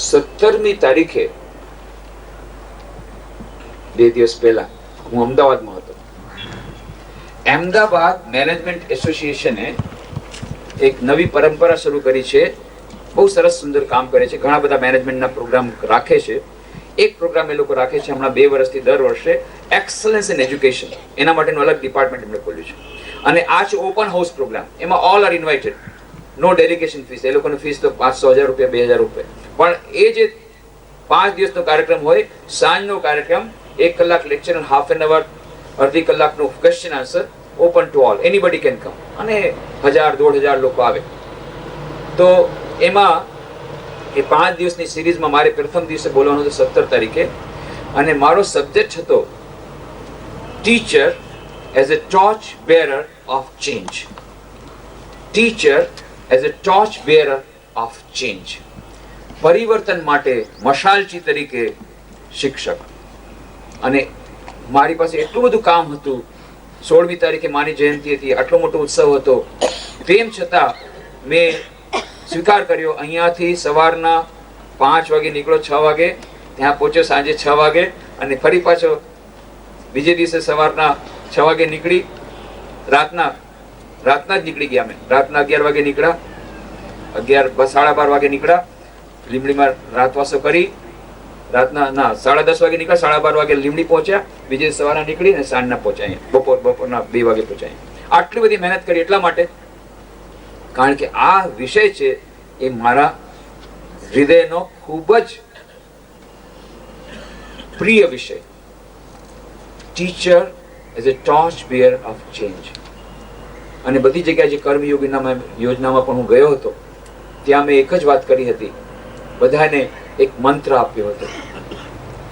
17મી તારીખે 2 દિવસ પહેલા હું અમદાવાદમાં હતો. અમદાવાદ મેનેજમેન્ટ એસોસિએશને એક નવી પરંપરા શરૂ કરી છે. બહુ સરસ સુંદર કામ કરે છે. ઘણા બધા મેનેજમેન્ટના પ્રોગ્રામ રાખે છે. એક પ્રોગ્રામ એ લોકો રાખે છે હમણાં 2 વર્ષથી દર વર્ષે, એક્સલન્સ ઇન એજ્યુકેશન. એના માટેનું અલગ ડિપાર્ટમેન્ટ એમણે ખોલ્યું છે. અને આ છે ઓપન હાઉસ પ્રોગ્રામ. એમાં all are invited, no delegation fees. એ લોકોની ફીસ તો 500,000 રૂપિયા, 2,000 રૂપિયા. પણ એ જે 5 દિવસનો કાર્યક્રમ હોય, સાંજનો કાર્યક્રમ, 1 કલાક લેક્ચર અને હાફ એન અવર, અડધી કલાકનું question answer, open to all, anybody can come. અને 1,000-1,500 લોકો આવે. તો એમાં એ 5 દિવસની સિરીઝમાં મારે પ્રથમ દિવસે બોલવાનું હતું 17 તારીખે. અને મારો સબ્જેક્ટ હતો teacher as a torch bearer of change. Teacher as a torch bearer of change. પરિવર્તન માટે મશાલચી તરીકે શિક્ષક. અને મારી પાસે એટલું બધું કામ હતું. 16મી તારીખે માની જયંતિ હતી, આટલો મોટો ઉત્સવ હતો. તેમ છતાં મેં સ્વીકાર કર્યો. અહીંયાથી સવારના 5 વાગે નીકળો, 6 વાગે ત્યાં પહોંચ્યો, સાંજે 6 વાગે. અને ફરી પાછો બીજે દિવસે સવારના 6 વાગે નીકળી, રાતના જ નીકળી ગયા. અમે રાતના 11 વાગે નીકળ્યા, 11:30 વાગે નીકળ્યા. લીંબડીમાં રાતવાસો કરી, રાતના 10:30 વાગે નીકળ્યા, 12:30 વાગે લીંબડી પહોંચ્યા. બીજે સવારના નીકળી અને સાંજના પહોંચ્યા, બપોરના 2 વાગે પહોંચ્યા. આટલી બધી મહેનત કરી એટલા માટે, કારણ કે આ વિષય છે એ મારા હૃદયનો ખૂબ જ પ્રિય વિષય. Teacher as a torch bearer of change. અને બધી જગ્યાએ જે કર્મયોગીના યોજનામાં પણ હું ગયો હતો, ત્યાં મેં એક જ વાત કરી હતી. બધાને એક મંત્ર આપ્યો હતો,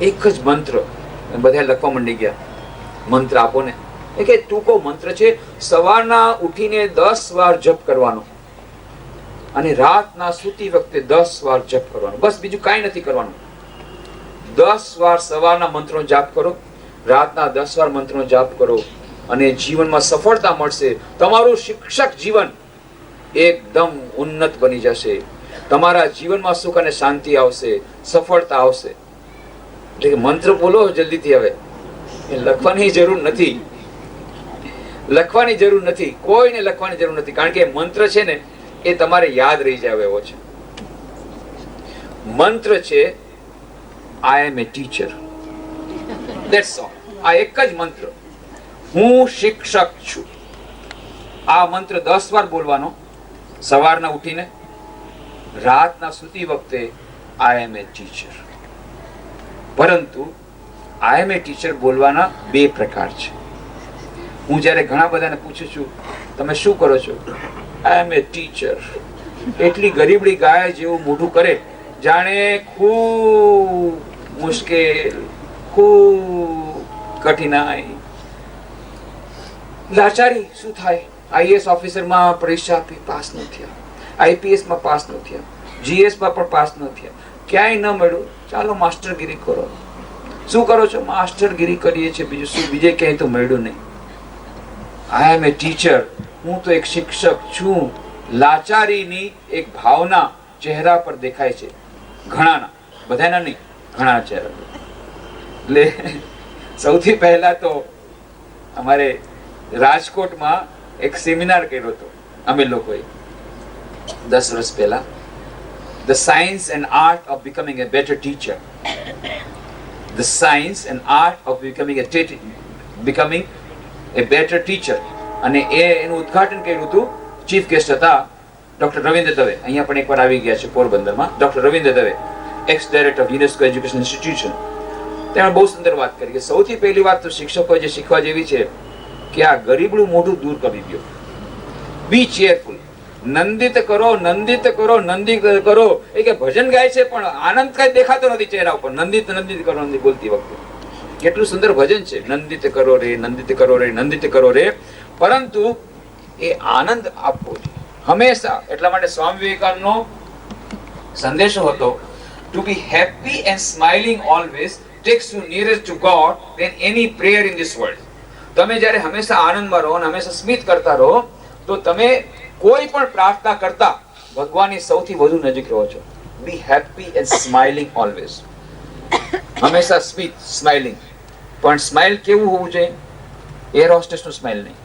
એક જ મંત્ર. બધા લખવા માંડી ગયા, મંત્ર આપો ને. એ કે ટૂંકો મંત્ર છે, સવારના ઉઠીને 10 વાર જપ કરવાનો અને રાતના સૂતી વખતે 10 વાર જપ કરવાનો. બસ બીજું કાંઈ નથી કરવાનું. 10 વાર સવારના મંત્રનો જાપ કરો, રાતના 10 વાર મંત્રનો જાપ કરો, અને જીવનમાં સફળતા મળશે. તમારું શિક્ષક જીવન એકદમ ઉન્નત બની જશે. તમારા જીવનમાં સુખ અને શાંતિ આવશે, સફળતા આવશે. એટલે કે મંત્ર બોલો જલ્દીથી. હવે એ લખવાની જરૂર નથી, લખવાની જરૂર નથી, કોઈને લખવાની જરૂર નથી. કારણ કે મંત્ર છે ને એ તમારે યાદ રહી જાય એવો છે. મંત્ર છે આઈ am a teacher. That's all. આ એક જ મંત્ર, હું શિક્ષક છું. આ મંત્ર 10 વાર બોલવાનો, સવારના ઉઠીને, રાતના સૂતી વખતે આઈ એમ એ ટીચર. પરંતુ આઈ એમ એ ટીચર બોલવાના 2 પ્રકાર છે. હું જ્યારે ઘણા બધાને પૂછું છું, તમે શું કરો છો? આઈ એમ એ ટીચર. એટલી ગરીબડી ગાય જેવું મોઢું કરે, જાણે ખૂબ મુશ્કેલ, ખૂબ કઠિનાઈ, લાચારી. શું થાય? આઈએએસ ઓફિસરમાં પરીક્ષા આપી, પાસ ન થયા. આઈપીએસમાં પાસ ન થયા, જીએસમાં પણ પાસ ન થયા, ક્યાંય ન મળ્યું. ચાલો માસ્ટરગીરી કરો. શું કરો છો? માસ્ટરગીરી કરીએ છીએ, બીજું શું? બીજે ક્યાંય તો મળ્યું નહીં. I am a teacher. હું તો એક શિક્ષક છું. લાચારીની એક ભાવના ચહેરા પર દેખાય છે ઘણાના, બધાના નહીં, ઘણા ચહેરા પર. એટલે સૌથી પહેલા તો અમારે રાજકોટમાં એક સેમિનાર કર્યો હતો અમે લોકોએ 10 વર્ષ પહેલા. The science and art of becoming a better teacher. The science and art of becoming a better teacher. અને એનું ઉદ્ઘાટન કર્યું હતું. ચીફ ગેસ્ટ હતા ડોક્ટર રવિન્દ્ર દવે. અહીંયા પણ એકવાર આવી ગયા છે પોરબંદરમાં. Doctor Ravindra Dave, x director of UNESCO education institution. તેમણે બહુ સુંદર વાત કરી કે સૌથી પહેલી વાત તો શિક્ષકો જે શીખવા જેવી છે કે આ ગરીબનું મોઢું દૂર કરી દો. બી ચેરફુલ. નંદિત કરો, નંદિત કરો, નંદિત કરો. એ કે ભજન ગાય છે પણ આનંદ કઈ દેખાતો નથી ચહેરા ઉપર. નંદિત નંદિત કરો બોલતી વખતે. કેટલું સુંદર ભજન છે, નંદિત કરો રે, નંદિત કરો રે, નંદિત કરો રે. પરંતુ એ આનંદ આપવો જોઈએ હંમેશા. એટલા માટે સ્વામી વિવેકાનંદનો સંદેશો હતો, to be happy and smiling always takes you nearer to God than any prayer in this world. તમે જ્યારે હંમેશા આનંદમાં રહો અને હંમેશા સ્મિત કરતા રહો તો તમે કોઈ પણ પ્રાર્થના કરતા ભગવાનની સૌથી વધુ નજીક રહો છો. બી હેપી એન્ડ સ્માઇલિંગ ઓલવેઝ. હંમેશા સ્માઇલિંગ. પણ સ્માઇલ કેવું હોવું જોઈએ? એર હોસ્ટેસ નું સ્માઇલ નહીં.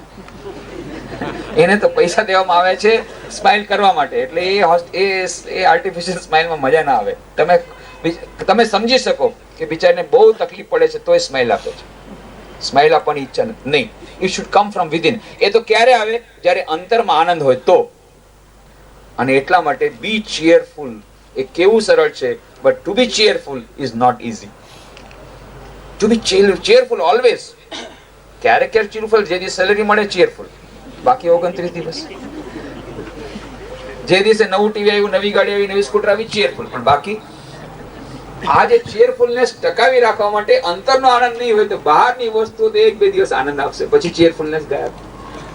એને તો પૈસા દેવામાં આવે છે સ્માઇલ કરવા માટે, એટલે એ આર્ટિફિશિયલ સ્માઇલમાં મજા ના આવે. તમે સમજી શકો કે બિચારીને બહુ તકલીફ પડે છે તોય સ્માઇલ આપે છે. સ્માઇલ આપવાની ઈચ્છા નહીં. It should come from within. એ તો ક્યારે આવે? જ્યારે અંતરમાં આનંદ હોય તો. અને એટલા માટે બી ચીયરફુલ એ કેવું સરળ છે, but to be cheerful is not easy. To be cheerful always. ક્યારેક ચીયરફુલ, જે દિવસ સેલરી મળે ચીયરફુલ, બાકી 29 દિવસ. જે દિવસે નવું ટીવી આવ્યું, નવી ગાડી આવી, નવી સ્કૂટર આવી, ચીયરફુલ. પણ બાકી આ જે ચીયરફુલનેસ ટકાવી રાખવા માટે અંતરનો આનંદ નહીં હોય તો બહારની વસ્તુઓ તો 1-2 દિવસ આનંદ આપશે, પછી ચીયરફુલનેસ ગાયબ.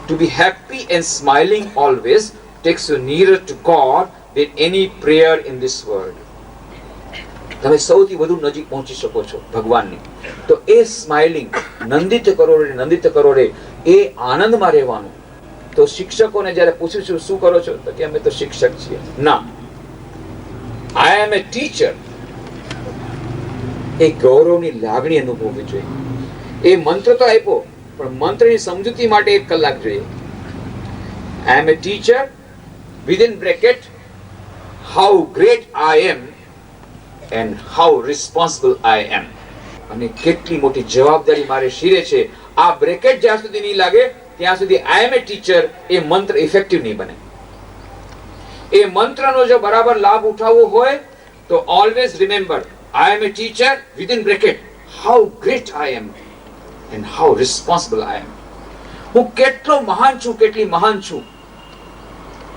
To be happy and smiling always takes you nearer to God than any prayer in this world. તમે સૌથી વધુ નજીક પહોંચી શકો છો ભગવાનની. તો એ સ્માઇલિંગ, નંદિત કરોડે એ આનંદમાં રહેવાનું. તો શિક્ષકોને જ્યારે પૂછું છું શું કરો છો, તો કે અમે તો શિક્ષક છીએ. ના, આઈ એમ એ ટીચર. એ ગૌરવની લાગણી અનુભવવી જોઈએ. એ મંત્ર તો આપ્યો, પણ મંત્રની સમજૂતી માટે 1 કલાક જોઈએ. I am a teacher, within bracket, how great I am and how responsible I am. અને કેટલી મોટી જવાબદારી મારે શિરે છે. આ બ્રેકેટ જ્યાં સુધી નહીં લાગે ત્યાં સુધી I am a teacher એ મંત્ર ઇફેક્ટિવ નહીં બને. એ મંત્રનો જો બરાબર લાભ ઉઠાવવો હોય તો always remember I am a teacher, within bracket, how great I am and how responsible I am. હું કેટલો મહાન છું, કેટલી મહાન છું,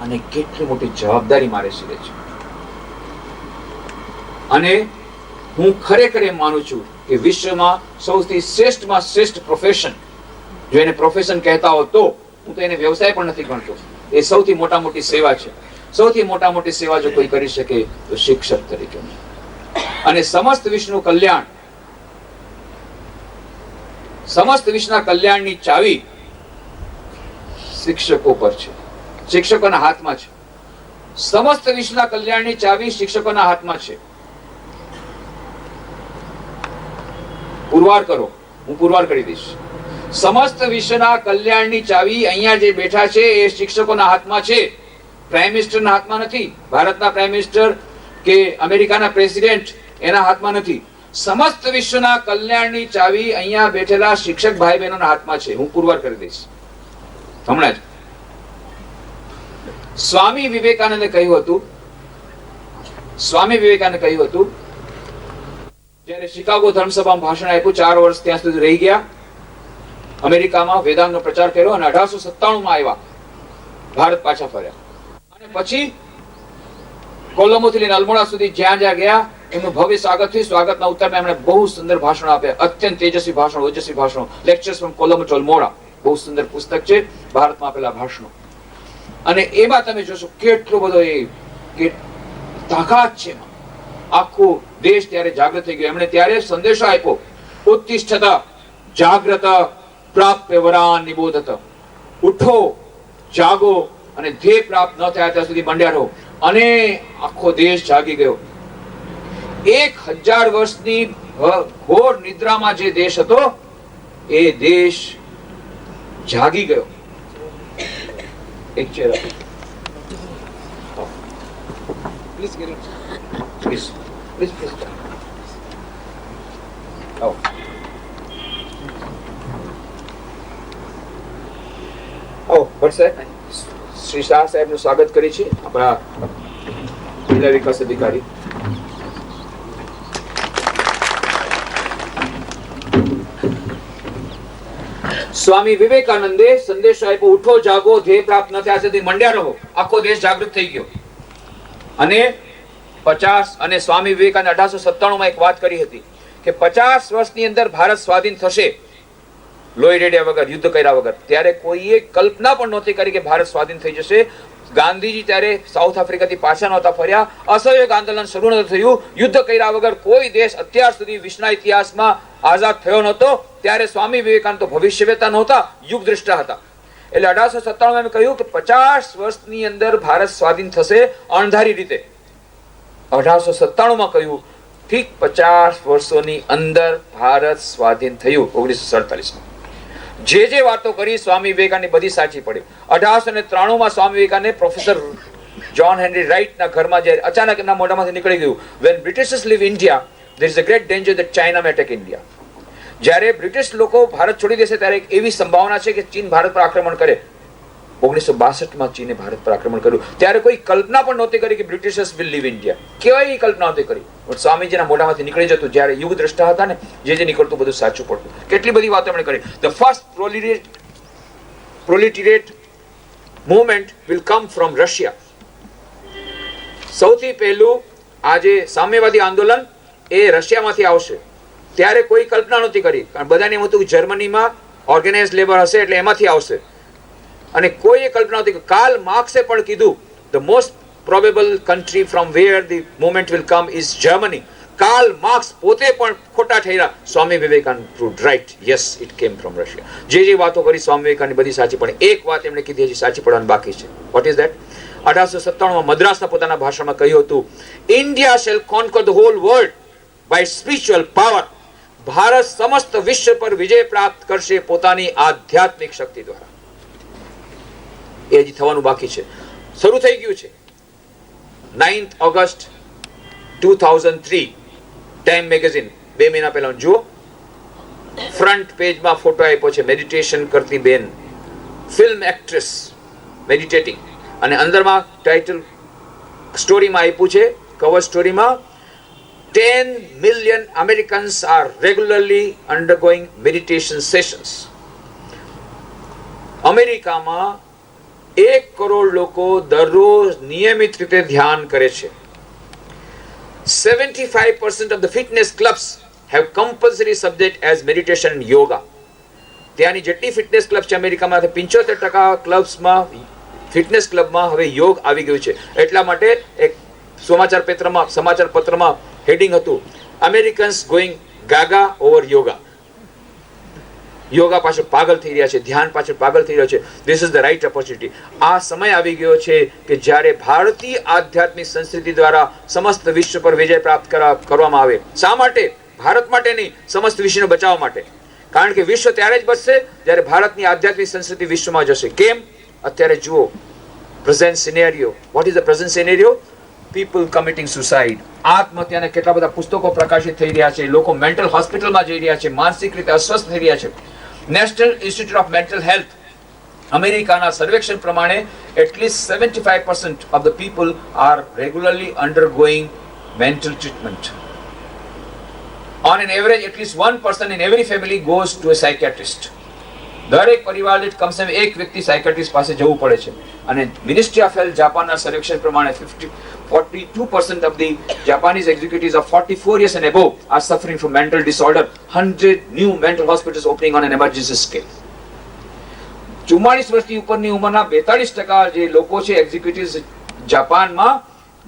અને કેટલી મોટી જવાબદારી મારે શિરે છે. અને હું ખરેખર એમ માનું છું કે વિશ્વમાં સૌથી શ્રેષ્ઠમાં શ્રેષ્ઠ પ્રોફેશન, જો એને પ્રોફેશન કહેતા હો તો, હું તો એને વ્યવસાય પણ નથી ગણતો, એ સૌથી મોટી સેવા છે. સૌથી મોટી સેવા જો કોઈ કરી શકે તો શિક્ષક તરીકે. અને સમસ્ત વિશ્વનું કલ્યાણ, સમસ્ત વિશ્વના કલ્યાણની ચાવી શિક્ષકો પર છે, શિક્ષકોના હાથમાં છે. સમસ્ત વિશ્વના કલ્યાણની ચાવી શિક્ષકોના હાથમાં છે. પુરવાર કરો, હું પુરવાર કરી દઈશ. સમસ્ત વિશ્વના કલ્યાણની ચાવી અહીંયા જે બેઠા છે એ શિક્ષકોના હાથમાં છે. પ્રાઇમ મિનિસ્ટરના હાથમાં નથી, ભારતના પ્રાઇમ મિનિસ્ટર કે અમેરિકાના પ્રેસિડેન્ટ એના હાથમાં નથી. સમસ્ત વિશ્વના કલ્યાણની ચાવી અહીંયા બેઠેલા શિક્ષક ભાઈ બહેનોના હાથમાં છે. હું પુરવાર કરી દઈશ હમણાં જ. સ્વામી વિવેકાનંદે કહ્યું હતું, જ્યારે શિકાગો ધર્મસભામાં ભાષણ આપ્યું, 4 વર્ષ ત્યાં સુધી રહી ગયા, અમેરિકામાં વેદાંતનો પ્રચાર કર્યો, અને 1897 માં આવ્યા, ભારત પાછા ફર્યા. અને પછી કોલંબોથી લઈને અલ્મોડા સુધી જ્યાં ગયા એમનું ભવ્ય સ્વાગત થયું. સ્વાગતના ઉત્તરમાં એમણે બહુ સુંદર ભાષણો આપ્યા, અત્યંત તેજસ્વી ભાષણો, ઓજસ્વી ભાષણો. Lectures from Colombo two Almora, બહુ સુંદર પુસ્તક છે, ભારતમાં આપેલા ભાષણો. અને એમાં તમે જોશો કેટલો બધો એ તાકાત છે. આખો દેશ ત્યારે જાગૃત થઈ ગયો. એમણે ત્યારે સંદેશો આપ્યો, ઉત્તિષ્ઠત જાગ્રત પ્રાપ્ય વરાન નિબોધત. ઉઠો, જાગો, અને ધ્યેય પ્રાપ્ત ન થયા ત્યાં સુધી મંડ્યા રહો. અને આખો દેશ જાગી ગયો. 1000 વર્ષની ઘોર નિદ્રામાં જે દેશ હતો એ દેશ જાગી ગયો. એક chair please please please please આવો. ભટ્ટ સાહેબ, શ્રી શાહ સાહેબનું સ્વાગત કરી છે, આપણા જિલ્લા વિકાસ અધિકારી. સ્વામી વિવેકાનંદે સંદેશો આપ્યો, ઉઠો, જાગો, ધ્યેય પ્રાપ્ત ન થયા સુધી મંડ્યા રહો. આખો દેશ જાગૃત થઈ ગયો. અને 50 અને સ્વામી વિવેકાનંદ 1897 માં એક વાત કરી હતી કે 50 વર્ષની અંદર ભારત સ્વાધીન થશે, લોહી રેડ્યા વગર, યુદ્ધ કર્યા વગર. ત્યારે કોઈએ કલ્પના પણ નહોતી કરી કે ભારત સ્વાધીન થઈ જશે. ગાંધીજી ત્યારે સાઉથ આફ્રિકાથી પાછા નહોતા ફર્યા, અસહયોગ આંદોલન શરૂ નહોતું થયું, યુદ્ધ કર્યા વગર કોઈ દેશ અત્યાર સુધી વિશ્વના ઇતિહાસમાં આઝાદ થયો નહોતો. ત્યારે સ્વામી વિવેકાનંદ તો ભવિષ્યવેતા નહોતા, યુગદ્રષ્ટા હતા. એટલે 1897 માં કહ્યું કે 50 વર્ષની અંદર ભારત સ્વાધીન થશે અણધારી રીતે. 1897 કહ્યું ઠીક 50 વર્ષોની અંદર ભારત સ્વાધીન થયું 1947. જે વાતો કરી સ્વામી વિવેકાનંદ બધી સાચી પડી. 1893 Swami Vivekananda professor John henry રાઇટના ઘરમાં જે અચાનક એમના મોઢામાંથી નીકળી ગયું, when Britishers leave India, there is a great danger that China may attack India. જ્યારે બ્રિટિશ લોકો ભારત છોડી દેશે ત્યારે એક એવી સંભાવના છે કે ચીન ભારત પર આક્રમણ કરે. 1962 ચીને ભારત પર આક્રમણ કર્યું. ત્યારે કોઈ કલ્પના પણ નહોતી કરી કે બ્રિટિશર્સ વિલ લીવ ઇન્ડિયા. કેવાય કલ્પના નહોતી કરી. સ્વામીજીના મોઢામાંથી નીકળી જતું, જ્યારે યુગ દ્રષ્ટા હતા ને, જે નીકળતું બધું સાચું પડતું. કેટલી બધી વાતો એમણે કરી. The first proletariat movement will come from Russia. સૌથી પહેલું આજે સામ્યવાદી આંદોલન એ રશિયામાંથી આવશે. ત્યારે કોઈ કલ્પના નહોતી કરી, કારણ બધાને એમ હતું કે જર્મનીમાં ઓર્ગેનાઇઝ લેબર હશે એટલે એમાંથી આવશે. અને કોઈએ કલ્પના નહોતી. કાર્લ માર્ક્સે પણ કીધું the most probable country from where the movement will come is Germany. Karl Marx પોતે પણ ખોટા ઠર્યા. Swami Vivekananda proved right, yes it came from Russia. જે વાતો કરી સ્વામી વિવેકાનંદ બધી સાચી પડે. એક વાત એમણે કીધી હજી સાચી પડવાની બાકી છે. What is that? 1897 મદ્રાસના પોતાના ભાષણમાં કહ્યું હતું, India shall conquer the whole world by spiritual power. Bharat સમસ્ત વિશ્વ પર વિજય પ્રાપ્ત કરશે પોતાની આધ્યાત્મિક શક્તિ દ્વારા. એ હજી થવાનું બાકી છે. શરૂ થઈ ગયું છે. 9th ઓગસ્ટ 2003 ટાઈમ મેગેઝિન 2 મહિના પહેલા જુઓ, ફ્રન્ટ પેજમાં ફોટો આપ્યો છે. મેડિટેશન કરતી બેન, ફિલ્મ એક્ટ્રેસ મેડિટેટિંગ, અને અંદરમાં ટાઇટલ સ્ટોરીમાં આપ્યું છે, cover સ્ટોરીમાં, 10 million Americans are regularly undergoing meditation sessions. અમેરિકામાં 1 કરોડ લોકો દરરોજ નિયમિત રીતે ધ્યાન કરે છે. 75% of the fitness clubs have compulsory subject as meditation and yoga. ત્યાંની જેટલી ફિટનેસ ક્લબ છે અમેરિકામાં, 75% ક્લબ્સમાં, ફિટનેસ ક્લબમાં હવે યોગ આવી ગયું છે. એટલા માટે એક સમાચાર પત્રમાં હેડિંગ હતું, Americans going gaga over yoga. Yoga પાછળ પાગલ થઈ રહ્યા છે, ધ્યાન પાછળ પાગલ થઈ રહ્યો છે. This is the right opportunity. આ સમય આવી ગયો છે કે જ્યારે ભારતીય આધ્યાત્મિક સંસ્કૃતિ દ્વારા સમસ્ત વિશ્વ પર વિજય પ્રાપ્ત કરવામાં આવે. શા માટે? ભારત માટે નહીં, સમસ્ત વિશ્વને બચાવવા માટે. કારણ કે વિશ્વ ત્યારે જ બચશે જ્યારે ભારતની આધ્યાત્મિક સંસ્કૃતિ વિશ્વમાં જશે. કેમ? અત્યારે જુઓ present scenario. What is the present scenario? People committing suicide. આત્મહત્યાના કેટલા બધા પુસ્તકો પ્રકાશિત થઈ રહ્યા છે. લોકો મેન્ટલ હોસ્પિટલમાં જઈ રહ્યા છે, માનસિક રીતે અસ્વસ્થ થઈ રહ્યા છે. National institute of mental health અમેરિકાના સર્વેક્ષણ પ્રમાણે at least 75% of the people are regularly undergoing mental treatment. On an average at least 1 person in every family goes to a psychiatrist. દરેક પરિવાર દીઠ કમસે કમ એક વ્યક્તિ સાયકાટ્રિસ્ટ પાસે જવું પડે છે. અને મિનિસ્ટ્રી ઓફ હેલ્થ જાપાનના સર્વેક્ષણ પ્રમાણે 42% of the Japanese executives of 44 years and above are suffering from mental disorder. 100 new mental hospitals opening on an emergency scale. 44 વર્ષથી ઉપરની ઉંમરના 42% જે લોકો છે એક્ઝિક્યુટિવ્સ જાપાનમાં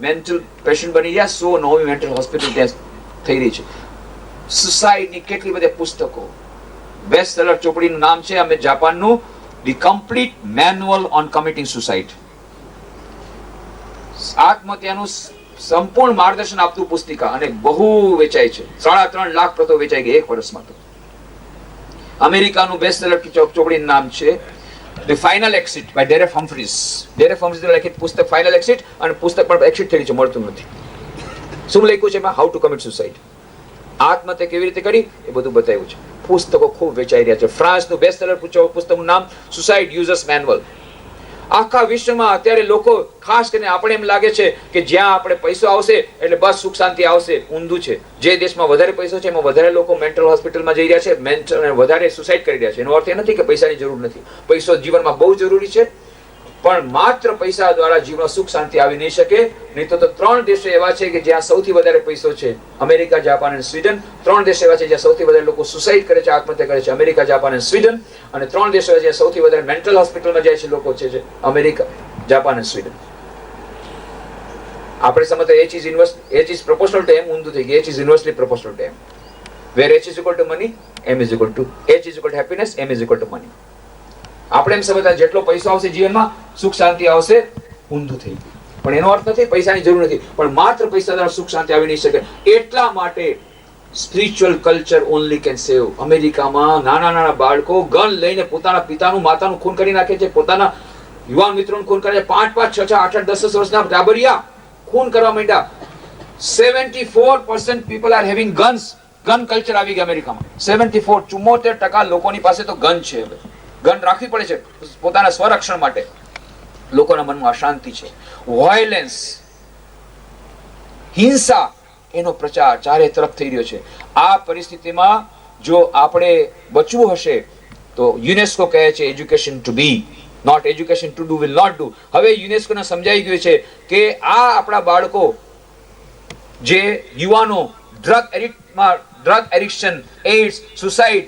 મેન્ટલ પેશન્ટ બની ગયા. 100 નવી મેન્ટલ હોસ્પિટલ ત્યાં થઈ રહી છે. સુસાઇડની કેટલી બધી પુસ્તકો. બેસ્ટ સેલર ચોપડીનું નામ છે અમે જાપાનનું the complete manual on committing suicide. આત્મહત્યાનું સંપૂર્ણ માર્ગદર્શન આપતું પુસ્તિકા, અને બહુ વેચાય છે. 3.5 લાખ પ્રતો વેચાઈ ગઈ 1 વર્ષમાં. તો અમેરિકાનું બેસ્ટ સેલર ચોપડીનું નામ છે ધ ફાઇનલ એક્સિટ બાય ડેરેફ હમ્ફરીઝ. ડેરેફ હમ્ફરીઝે લખેલું પુસ્તક ફાઇનલ એક્સિટ, અને પુસ્તક પણ એક્સિટ થઈ છે, મળતું નથી. શું લખ્યું છે એમાં? How to commit suicide. આત્મહત્યા કેવી રીતે કરી એ બધું બતાવ્યું છે. પુસ્તકો ખૂબ વેચાઈ રહ્યા છે. ફ્રાન્સનું બેસ્ટ સેલર પુસ્તકનું નામ સુસાઇડ યુઝર્સ મેન્યુઅલ. આખા વિશ્વમાં અત્યારે લોકો, ખાસ કરીને આપણે એમ લાગે છે કે જ્યાં આપણે પૈસો આવશે એટલે બસ સુખ શાંતિ આવશે. ઊંધું છે. જે દેશમાં વધારે પૈસો છે એમાં વધારે લોકો મેન્ટલ હોસ્પિટલમાં જઈ રહ્યા છે, વધારે સુસાઇડ કરી રહ્યા છે. એનો અર્થ એ નથી કે પૈસાની જરૂર નથી. પૈસો જીવનમાં બહુ જરૂરી છે, પણ માત્ર પૈસા દ્વારા જીવનમાં સુખ શાંતિ આવી નહીં શકે. નહીં તો 3 દેશો એવા છે કે જ્યાં સૌથી વધારે પૈસો છે, અમેરિકા, જાપાન અને સ્વીડન. 3 દેશો એવા છે જ્યાં સૌથી વધારે લોકો સુસાઇડ કરે છે, આત્મહત્યા કરે છે, અમેરિકા, જાપાન અને સ્વીડન. અને 3 દેશો જ્યાં સૌથી વધારે મેન્ટલ હોસ્પિટલમાં જાય છે લોકો છે, અમેરિકા, જાપાન અને સ્વીડન. આપણે સમજતા H is proportional to M ઊંધું થઈ ગયું. H is inversely proportional to M. Where H is equal to money, M is equal to H is equal to happiness, M is equal to money. આપણે એમ સમજતા જેટલો પૈસો આવશે જીવનમાં સુખ શાંતિ આવશે, ઊંધું થઈ ગયું. પણ એનો અર્થ નથી પૈસાની જરૂર નથી, પણ માત્ર પૈસા દ્વારા સુખ શાંતિ આવી નહીં શકે. એટલા માટે સ્પિરિચ્યુઅલ કલ્ચર ઓનલી કેન સેવ. અમેરિકામાં નાના નાના બાળકો ગન લઈને પોતાના પિતાનું માતાનું ખૂન કરી નાખે છે, પોતાના યુવાન મિત્રોનું ખૂન કરે છે. 5-5, 6-6, 8-8, 10-10 વર્ષના ટાબરિયા ખૂન કરવા માંડ્યા. 74% people are having guns. Gun culture આવી ગઈ અમેરિકામાં. 74% લોકોની પાસે તો ગન છે. હવે ગન રાખવી પડે છે પોતાના સ્વરક્ષણ માટે. લોકોના મનમાં અશાંતિ છે, વાયોલેન્સ, હિંસા, એનો પ્રચાર ચારે તરફ થઈ રહ્યો છે. આ પરિસ્થિતિમાં જો આપણે બચવું હશે તો યુનેસ્કો કહે છે education to be, not education to do, will not do. હવે યુનેસ્કોને સમજાઈ ગયું છે કે આ આપણા બાળકો જે યુવાનો drug addiction, AIDS, suicide,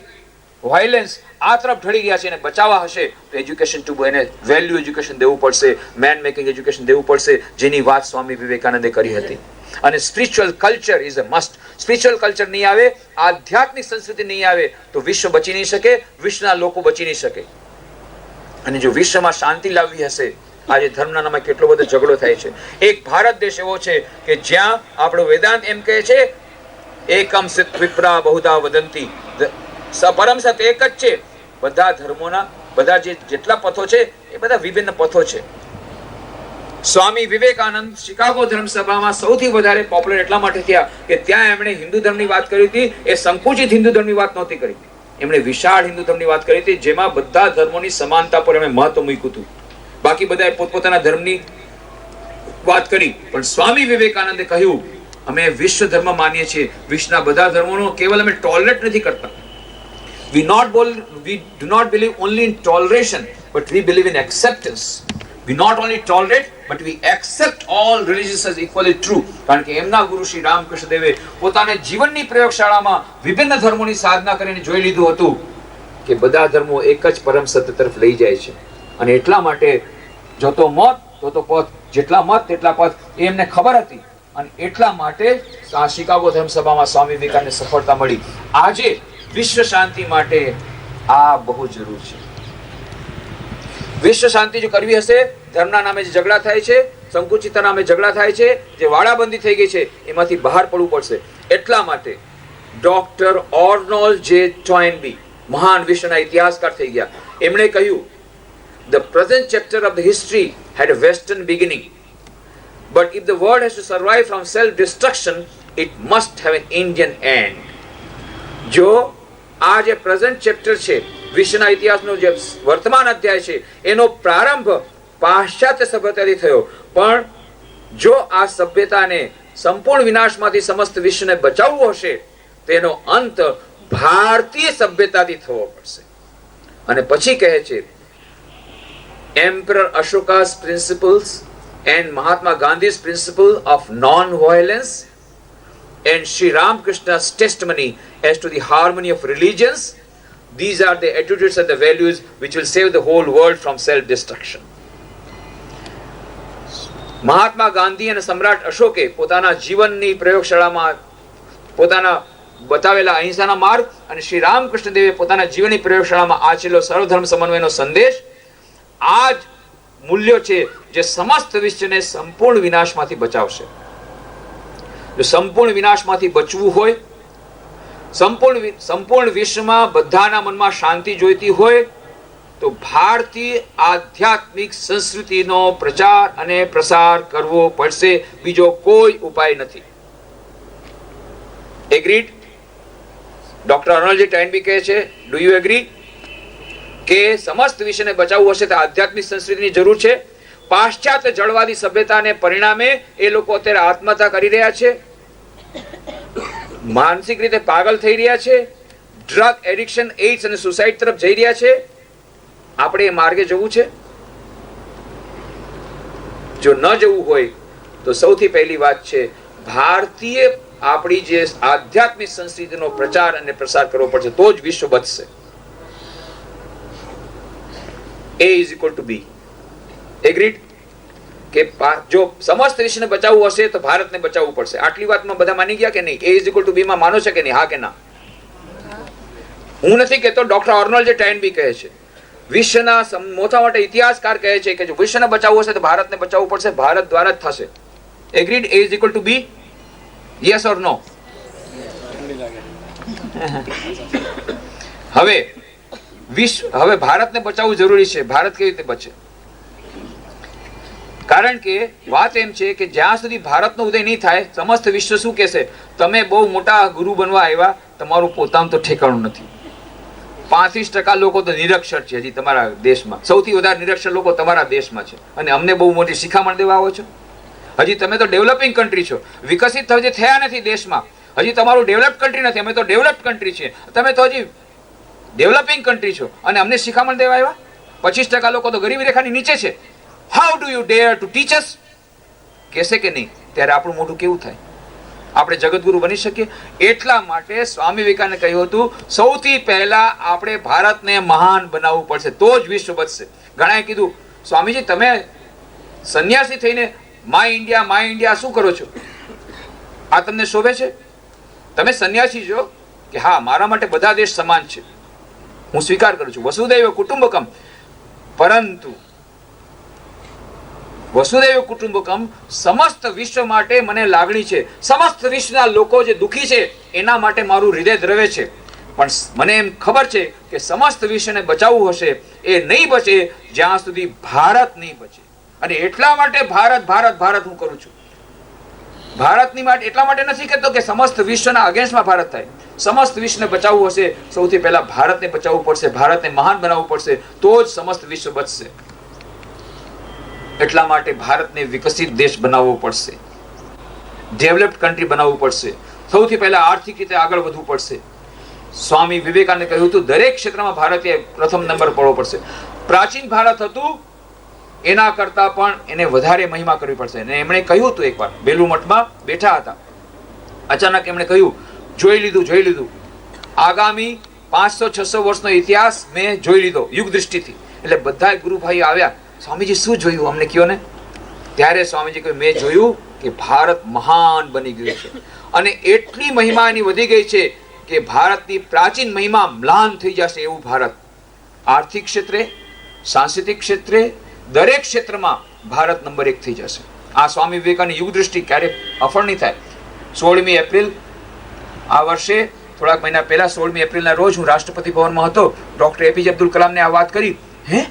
violence આ તરફ ઢળી ગયા છે, એને બચાવવા હશે તો એજ્યુકેશન ટુ એને વેલ્યુ એજ્યુકેશન દેવું પડશે, મેન મેકિંગ એજ્યુકેશન દેવું પડશે, જેની વાત સ્વામી વિવેકાનંદે કરી હતી. અને spiritual culture is a must. Spiritual culture નહીં આવે, આધ્યાત્મિક સંસ્કૃતિ નહીં આવે તો વિશ્વ બચી નહીં શકે, વિશ્વના લોકો બચી નહીં શકે. અને જો વિશ્વમાં શાંતિ લાવવી હશે, આજે ધર્મના નામે કેટલો બધો ઝઘડો થાય છે. એક ભારત દેશ એવો છે કે જ્યાં આપણો વેદાંત એમ કહે છે એકમ સિત વિપ્રા બહુધા વદંતી, પરમ સત એક જ છે. બધા ધર્મોના બધા જેટલા પથો છે એ બધા વિભિન્ન પથો છે. સ્વામી વિવેકાનંદ શિકાગો ધર્મસભામાં સૌથી વધારે પોપ્યુલર એટલા માટે થયા કે ત્યાં એમણે હિન્દુ ધર્મની વાત કરી હતી. એ સંકુચિત હિન્દુ ધર્મની વાત નહોતી કરી, એમણે વિશાળ હિન્દુ ધર્મની વાત કરી હતી, જેમાં બધા ધર્મોની સમાનતા પર એમણે મહત્વ મૂક્યું હતું. બાકી બધા પોતપોતાના ધર્મની વાત કરી, પણ સ્વામી વિવેકાનંદે કહ્યું અમે વિશ્વ ધર્મ માનીએ છીએ, વિશ્વના બધા ધર્મોનો કેવલ અમે ટોલરેટ નથી કરતા. We do not believe only in toleration, but we believe in acceptance. We not only tolerate, but we accept all religions as equally true. કારણ કે એમના ગુરુ શ્રી રામકૃષ્ણ દેવે પોતાને જીવનની પ્રયોગશાળામાં વિભિન્ન ધર્મોની સાધના કરીને જોઈ લીધું હતું કે બધા ધર્મો એક જ પરમ સત્ય તરફ લઈ જાય છે. અને એટલા માટે જોતો મત તોતો પથ, જેટલા મત તેટલા પથ, એ એમને ખબર હતી. અને એટલા માટે આ શિકાગો ધર્મસભામાં સ્વામી વિવેકાનંદને સફળતા મળી. આજે વિશ્વ શાંતિ માટે આ બહુ જરૂર છે. વિશ્વ શાંતિ જો કરવી હશે, ધર્મના નામે જે ઝઘડા થાય છે, સંકુચિતના નામે ઝઘડા થાય છે, જે વાડાબંધી થઈ ગઈ છે, એમાંથી બહાર પડવું પડશે. એટલા માટે ડોક્ટર ઓર્નોલ્ડ જે ટોઇનબી મહાન વિશ્વના ઇતિહાસકાર થઈ ગયા. એમણે કહ્યું the present chapter of the history had a western beginning, but if the world has to survive from self destruction, it must have an Indian end. જો આ જે પ્રેઝન્ટ ચેપ્ટર છે, વિશ્વના ઇતિહાસનો જે વર્તમાન અધ્યાય છે, એનો પ્રારંભ પાશ્ચાત્ય સભ્યતાથી થયો, પણ જો આ સભ્યતાને સંપૂર્ણ વિનાશમાંથી સમસ્ત વિશ્વને બચાવવું હશે તો એનો અંત ભારતીય સભ્યતાથી થવો પડશે. અને પછી કહે છે Emperor Ashoka's principles and Mahatma Gandhi's principle of non-violence and Sri Ramakrishna's testimony as to the harmony of religions, these are the attitudes and the values which will save the whole world from self-destruction. Mahatma Gandhi અને સમ્રાટ અશોકે પોતાના જીવનની પ્રયોગશાળામાં પોતાના બતાવેલા અહિંસાના માર્ગ અને શ્રી રામકૃષ્ણ દેવે પોતાના જીવનની પ્રયોગશાળામાં આચરેલો સર્વધર્મ સમન્વયનો સંદેશ આ જ મૂલ્યો છે જે સમસ્ત વિશ્વને સંપૂર્ણ વિનાશમાંથી બચાવશે. જો સંપૂર્ણ વિનાશમાંથી બચવું હોય, સંપૂર્ણ વિશ્વમાં બધાના મનમાં શાંતિ જોઈતી હોય તો ભારતીય આધ્યાત્મિક સંસ્કૃતિનો પ્રચાર અને પ્રસાર કરવો પડશે. બીજો કોઈ ઉપાય નથી. એગ્રીડ? ડોક્ટર અર્નોલ્ડ ટાઇનબી કહે છે, ડુ યુ એગ્રી કે સમસ્ત વિશ્વને બચાવવું હશે તો આધ્યાત્મિક સંસ્કૃતિની જરૂર છે. પાશ્ચાત્ય જળવાદી સભ્યતાને પરિણામે એ લોકો અત્યારે આત્મહત્યા કરી રહ્યા છે, માનસિક રીતે પાગલ થઈ રહ્યા છે, ડ્રગ એડિક્શન, એઇડ્સ અને સુસાઇડ તરફ જઈ રહ્યા છે. આપણે એ માર્ગે જવું છે? જો ન જવું હોય તો સૌથી પહેલી વાત છે ભારતીય આપણી જે આધ્યાત્મિક સંસ્કૃતિનો પ્રચાર અને પ્રસાર કરવો પડશે, તો જ વિશ્વ બચશે. A is equal to B. Agreed? કે જો સમસ્ત વિશ્વને બચાવવું હશે તો ભારતને બચાવવું પડશે. આટલી વાતમાં બધા માની ગયા કે નહીં? A is equal to B માં માનો છે કે નહીં? હા કે ના? હું નથી કહેતો, ડોક્ટર અર્નોલ્ડ ટાઇનબી કહે છે. વિશ્વના મોટા મોટા ઇતિહાસકાર કહે છે કે જો વિશ્વને બચાવવું હશે તો ભારતને બચાવવું પડશે, ભારત દ્વારા જ થશે. Agreed? A is equal to B? Yes or no? હવે ભારતને બચાવવું જરૂરી છે. ભારત કેવી રીતે બચે? કારણ કે વાત એમ છે કે જ્યાં સુધી ભારતનો ઉદય નહીં થાય, સમસ્ત વિશ્વ શું કહેશે? તમે બહુ મોટા ગુરુ બનવા આવ્યા, તમારું પોતાનું તો ઠેકાણું નથી. 35% લોકો તો નિરક્ષર છે હજી તમારા દેશમાં. સૌથી વધારે નિરક્ષર લોકો તમારા દેશમાં છે, અને અમને બહુ મોટી શિખામણ દેવા આવો છો. હજી તમે તો ડેવલપિંગ કન્ટ્રી છો, વિકસિત હજી થયા નથી દેશમાં. હજી તમારું ડેવલપ કન્ટ્રી નથી, અમે તો ડેવલપ કન્ટ્રી છીએ. તમે તો હજી ડેવલપિંગ કન્ટ્રી છો અને અમને શિખામણ દેવા આવ્યા. 25% લોકો તો ગરીબી રેખાની નીચે છે. How do you dare to teach us? કહેશે કે નહીં? ત્યારે આપણું મોઢું કેવું થાય? આપણે જગતગુરુ બની શકીએ? એટલા માટે સ્વામી વિવેકાનંદે કહ્યું હતું, સૌથી પહેલા આપણે ભારતને મહાન બનાવવું પડશે, તો જ વિશ્વ બચશે. ઘણાએ કીધું, સ્વામીજી તમે સંન્યાસી થઈને માય ઇન્ડિયા શું કરો છો? આ તમને શોભે છે? તમે સંન્યાસી છો કે હા, મારા માટે બધા દેશ સમાન છે, હું સ્વીકાર કરું છું, વસુદૈવ કુટુંબકમ. પરંતુ વસુદૈવ કુટુંબકમ સમસ્ત વિશ્વ માટે મને લાગણી છે. સમસ્ત વિશ્વના લોકો જે દુઃખી છે એના માટે મારું હૃદય દ્રવે છે. પણ મને એમ ખબર છે કે સમસ્ત વિશ્વને બચાવવું હશે, એ નહીં બચે જ્યાં સુધી ભારત નહીં બચે. અને એટલા માટે ભારત હું કરું છું. ભારતની માટે એટલા માટે નથી કહેતો કે સમસ્ત વિશ્વના અગેન્સ્ટમાં ભારત થાય. સમસ્ત વિશ્વને બચાવવું હશે, સૌથી પહેલા ભારતને બચાવવું પડશે, ભારતને મહાન બનાવવું પડશે, તો જ સમસ્ત વિશ્વ બચશે. એટલા માટે ભારતને વિકસિત દેશ બનાવવો પડશે, ડેવલપ્ડ કન્ટ્રી બનાવવું પડશે. સૌથી પહેલા આર્થિક રીતે આગળ વધવું પડશે. સ્વામી વિવેકાનંદે કહ્યું હતું, દરેક ક્ષેત્રમાં ભારતે પ્રથમ નંબર પડવો પડશે. પ્રાચીન ભારત હતું એના કરતા પણ એને વધારે મહિમા કરવી પડશે. અને એમણે કહ્યું હતું, એકવાર બેલું મઠમાં બેઠા હતા, અચાનક એમણે કહ્યું, જોઈ લીધું આગામી 500-600 વર્ષનો ઇતિહાસ મેં જોઈ લીધો યુગ દૃષ્ટિથી. એટલે બધા ગુરુભાઈ આવ્યા, સ્વામીજી શું જોયું અમને કહો ને. ત્યારે સ્વામીજી કહ્યું, મેં જોયું કે ભારત મહાન બની ગયું છે, અને એટલી મહિમા એની વધી ગઈ છે કે ભારતની પ્રાચીન મહિમા મ્લાન થઈ જશે એવું ભારત. આર્થિક ક્ષેત્રે, સાંસ્કૃતિક ક્ષેત્રે, દરેક ક્ષેત્રમાં ભારત નંબર 1 થઈ જશે. આ સ્વામી વિવેકાનંદ યુગ દૃષ્ટિ ક્યારેક અફળ નહીં થાય. 16મી એપ્રિલ આ વર્ષે, થોડાક મહિના પહેલા 16મી એપ્રિલના રોજ હું રાષ્ટ્રપતિ ભવનમાં હતો. ડોક્ટર એપીજે અબ્દુલ કલામને આ વાત કરી. હે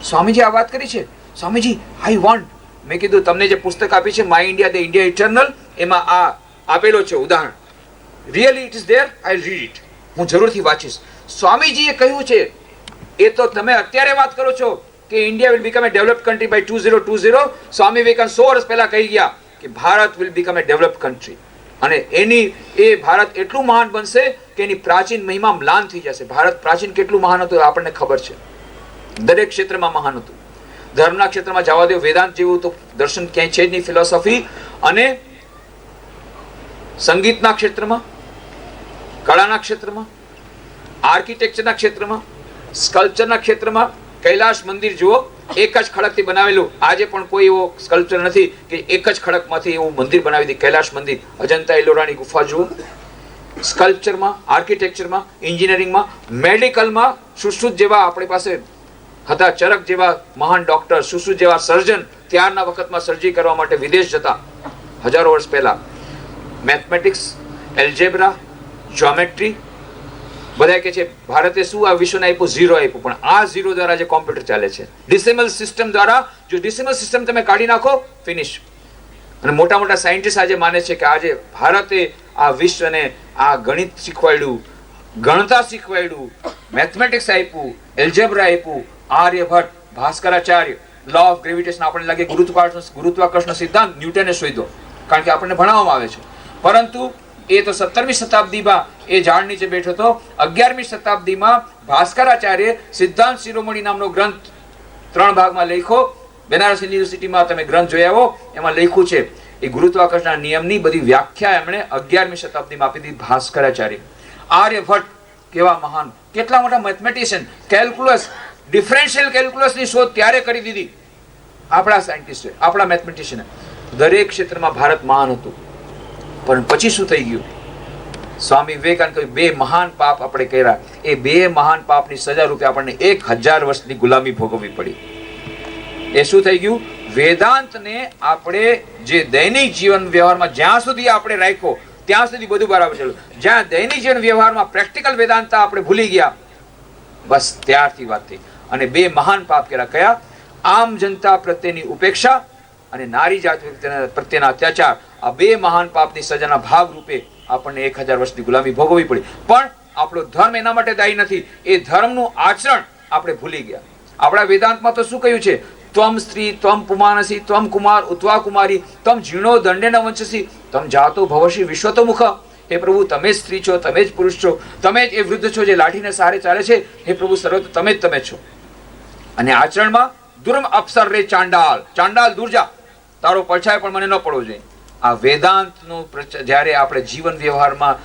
સ્વામીજી આ વાત કરી છે? Swamiji I want. મેં કીધું, તમને જે પુસ્તક આપી છે my India the India eternal, એમાં આ આપેલો છે ઉદાહરણ. Really it is there, I read it. હું જરૂરથી વાંચીશ. સ્વામીજીએ કહ્યું છે એ તો તમે અત્યારે વાત કરો છો કે India will become a developed country by 2020. Swami Vivekananda 100 વર્ષ પહેલા કહી ગયા કે Bharat will become a developed country. અને એ ભારત એટલું મહાન બનશે કે એની પ્રાચીન મહિમા મ્લાન થઈ જશે. ભારત પ્રાચીન કેટલું મહાન હતું આપણને ખબર છે. દરેક ક્ષેત્રમાં મહાન હતું. ધર્મના ક્ષેત્રમાં જવા દો, વેદાંત જેવું તો દર્શન ક્યાંય છે જ નહીં. ફિલોસોફી અને સંગીતના ક્ષેત્રમાં, કળાના ક્ષેત્રમાં, આર્કિટેક્ચરના ક્ષેત્રમાં, સ્કલ્પચરના ક્ષેત્રમાં, કૈલાશ મંદિર જુઓ, એક જ ખડકથી બનાવેલું. આજે પણ કોઈ એવો સ્કલ્પચર નથી કે એક જ ખડકમાંથી એવું મંદિર બનાવી દે. કૈલાશ મંદિર, અજંતા એલોરાની ગુફા જુઓ. સ્કલ્પચરમાં, આર્કિટેક્ચરમાં, એન્જિનિયરિંગમાં, મેડિકલમાં સુશ્રુત જેવા આપણી પાસે હતા, ચરક જેવા મહાન ડોક્ટર, સુશ્રુત જેવા સર્જન ત્યારના વખતમાં સર્જરી કરવા માટે વિદેશ જતા હજારો વર્ષ પહેલા. મેથમેટિક્સ, એલ્જેબ્રા, જ્યોમેટ્રી, બધા કહે છે ભારતે શું આ વિશ્વને આપ્યું? 0 આપ્યું. પણ આ 0 દ્વારા જે કોમ્પ્યુટર ચાલે છે, ડિસિમલ સિસ્ટમ દ્વારા, જો ડિસિમલ સિસ્ટમ તમે કાઢી નાખો, ફિનિશ. અને મોટા મોટા સાયન્ટિસ્ટ આજે માને છે કે આજે ભારતે આ વિશ્વને આ ગણિત શીખવાડ્યું, ગણતા શીખવાડ્યું, મેથમેટિક્સ આપ્યું, એલ્જેબ્રા આપ્યું. Aryabhata, Bhaskaracharya, law of gravitation, આપણને લાગે ગુરુત્વાકર્ષણ સિદ્ધાંત ન્યૂટને શોધ્યો, કારણ કે આપણને ભણાવવામાં આવે છે. પરંતુ એ તો 17મી શતાબ્દીમાં એ ઝાડ નીચે બેઠો હતો. 11મી શતાબ્દીમાં ભાસ્કરાચાર્ય સિદ્ધાંત શિરોમણી નામનો ગ્રંથ 3 ભાગમાં લખ્યો. બેનારસ યુનિવર્સિટીમાં તમે ગ્રંથ જોઈ આવો, એમાં લખ્યું છે એ ગુરુત્વાકર્ષણના નિયમની બધી વ્યાખ્યા એમણે 11મી શતાબ્દીમાં આપી દીધી ભાસ્કરાચાર્ય. આર્યભટ્ટ કેવા મહાન, કેટલા મોટા મેથમેટિશિયન. કેલ્ક્યુલસ, ડિફરન્શિયલ કેલ્ક્યુલસની શોધ ત્યારે કરી દીધી આપણા સાયન્ટિસ્ટે, આપણા મેથમેટિશિયને. દરેક ક્ષેત્રમાં ભારત મહાન હતું. પણ પછી શું થઈ ગયું? સ્વામી વિવેકાનંદ કહ્યું, બે મહાન પાપ આપણે કર્યા, એ બે મહાન પાપની સજા રૂપે આપણને 1000 વર્ષની ગુલામી ભોગવવી પડી. એ શું થઈ ગયું? વેદાંતને આપણે જે દૈનિક જીવન વ્યવહારમાં જ્યાં સુધી આપણે રાખ્યો ત્યાં સુધી બધું બરાબર ચાલ્યું. જ્યાં દૈનિક જીવન વ્યવહારમાં પ્રેક્ટિકલ વેદાંત આપણે ભૂલી ગયા, બસ ત્યારથી વાત થઈ. અને બે મહાન પાપ કર્યા. કયા? આમ જનતા પ્રત્યેની ઉપેક્ષા અને નારી જાત પ્રત્યેના અત્યાચાર. આ બે મહાન પાપની સજાના ભાગ રૂપે આપણને 1000 વર્ષની ગુલામી ભોગવવી પડી. પણ આપણો ધર્મ એના માટે દાયી નથી. એ ધર્મનું આચરણ આપણે ભૂલી ગયા. આપણા વેદાંતમાં તો શું કહ્યું છે? ત્વમ સ્ત્રી, ત્વમ પુમાનસી, ત્વમ કુમાર, ઉત્વા કુમારી, તમ જીર્ણો દંડેન વંચસી, તમ જાતો ભવસી વિશ્વતોમુખ. હે પ્રભુ, તમે જ સ્ત્રી છો, તમે જ પુરુષ છો, તમે જ એ વૃદ્ધ છો જે લાઠીને સહારે ચાલે છે. હે પ્રભુ, સર્વ તમે જ તમે છો. અને આચરણમાં દુર્મ અપસર રે ચાંડાલ, ચાંડાલ દૂર જા, તારો પડછાયો પણ મને ન પડવો જોઈએ. આ વેદાંતનું જ્યારે આપણે જીવન વ્યવહારમાં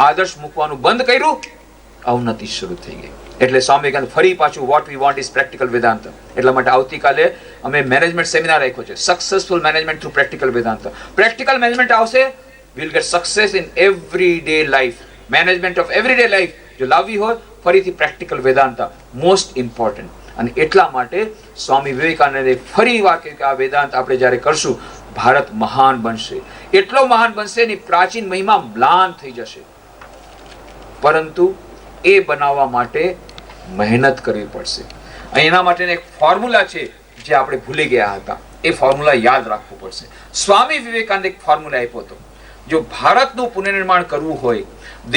આદર્શ મૂકવાનું બંધ કર્યું, અવનતિ શરૂ થઈ ગઈ. એટલે સ્વામી વિવેકાનંદ ફરી પાછું what we want is practical Vedanta. એટલા માટે આવતીકાલે અમે મેનેજમેન્ટ સેમિનાર રાખ્યો છે, successful management through practical Vedanta. Practical management આવશે, will get success in everyday life. Management of everyday life જો લાવવી હોય, ફરીથી પ્રેક્ટિકલ વેદાંત મોસ્ટ ઇમ્પોર્ટન્ટ. અને એટલા માટે સ્વામી વિવેકાનંદે ફરી વાર કહ્યું કે આ વેદાંત આપણે જ્યારે કરશું, ભારત મહાન બનશે. એટલો મહાન બનશે, એની પ્રાચીન મહિમા મ્લાન થઈ જશે. પરંતુ એ બનાવવા માટે મહેનત કરવી પડશે. એના માટેનો એક ફોર્મ્યુલા છે જે આપણે ભૂલી ગયા હતા. એ ફોર્મ્યુલા યાદ રાખવું પડશે. સ્વામી વિવેકાનંદે એક ફોર્મ્યુલા આપ્યો હતો. જો ભારતનું પુનર્નિર્માણ કરવું હોય,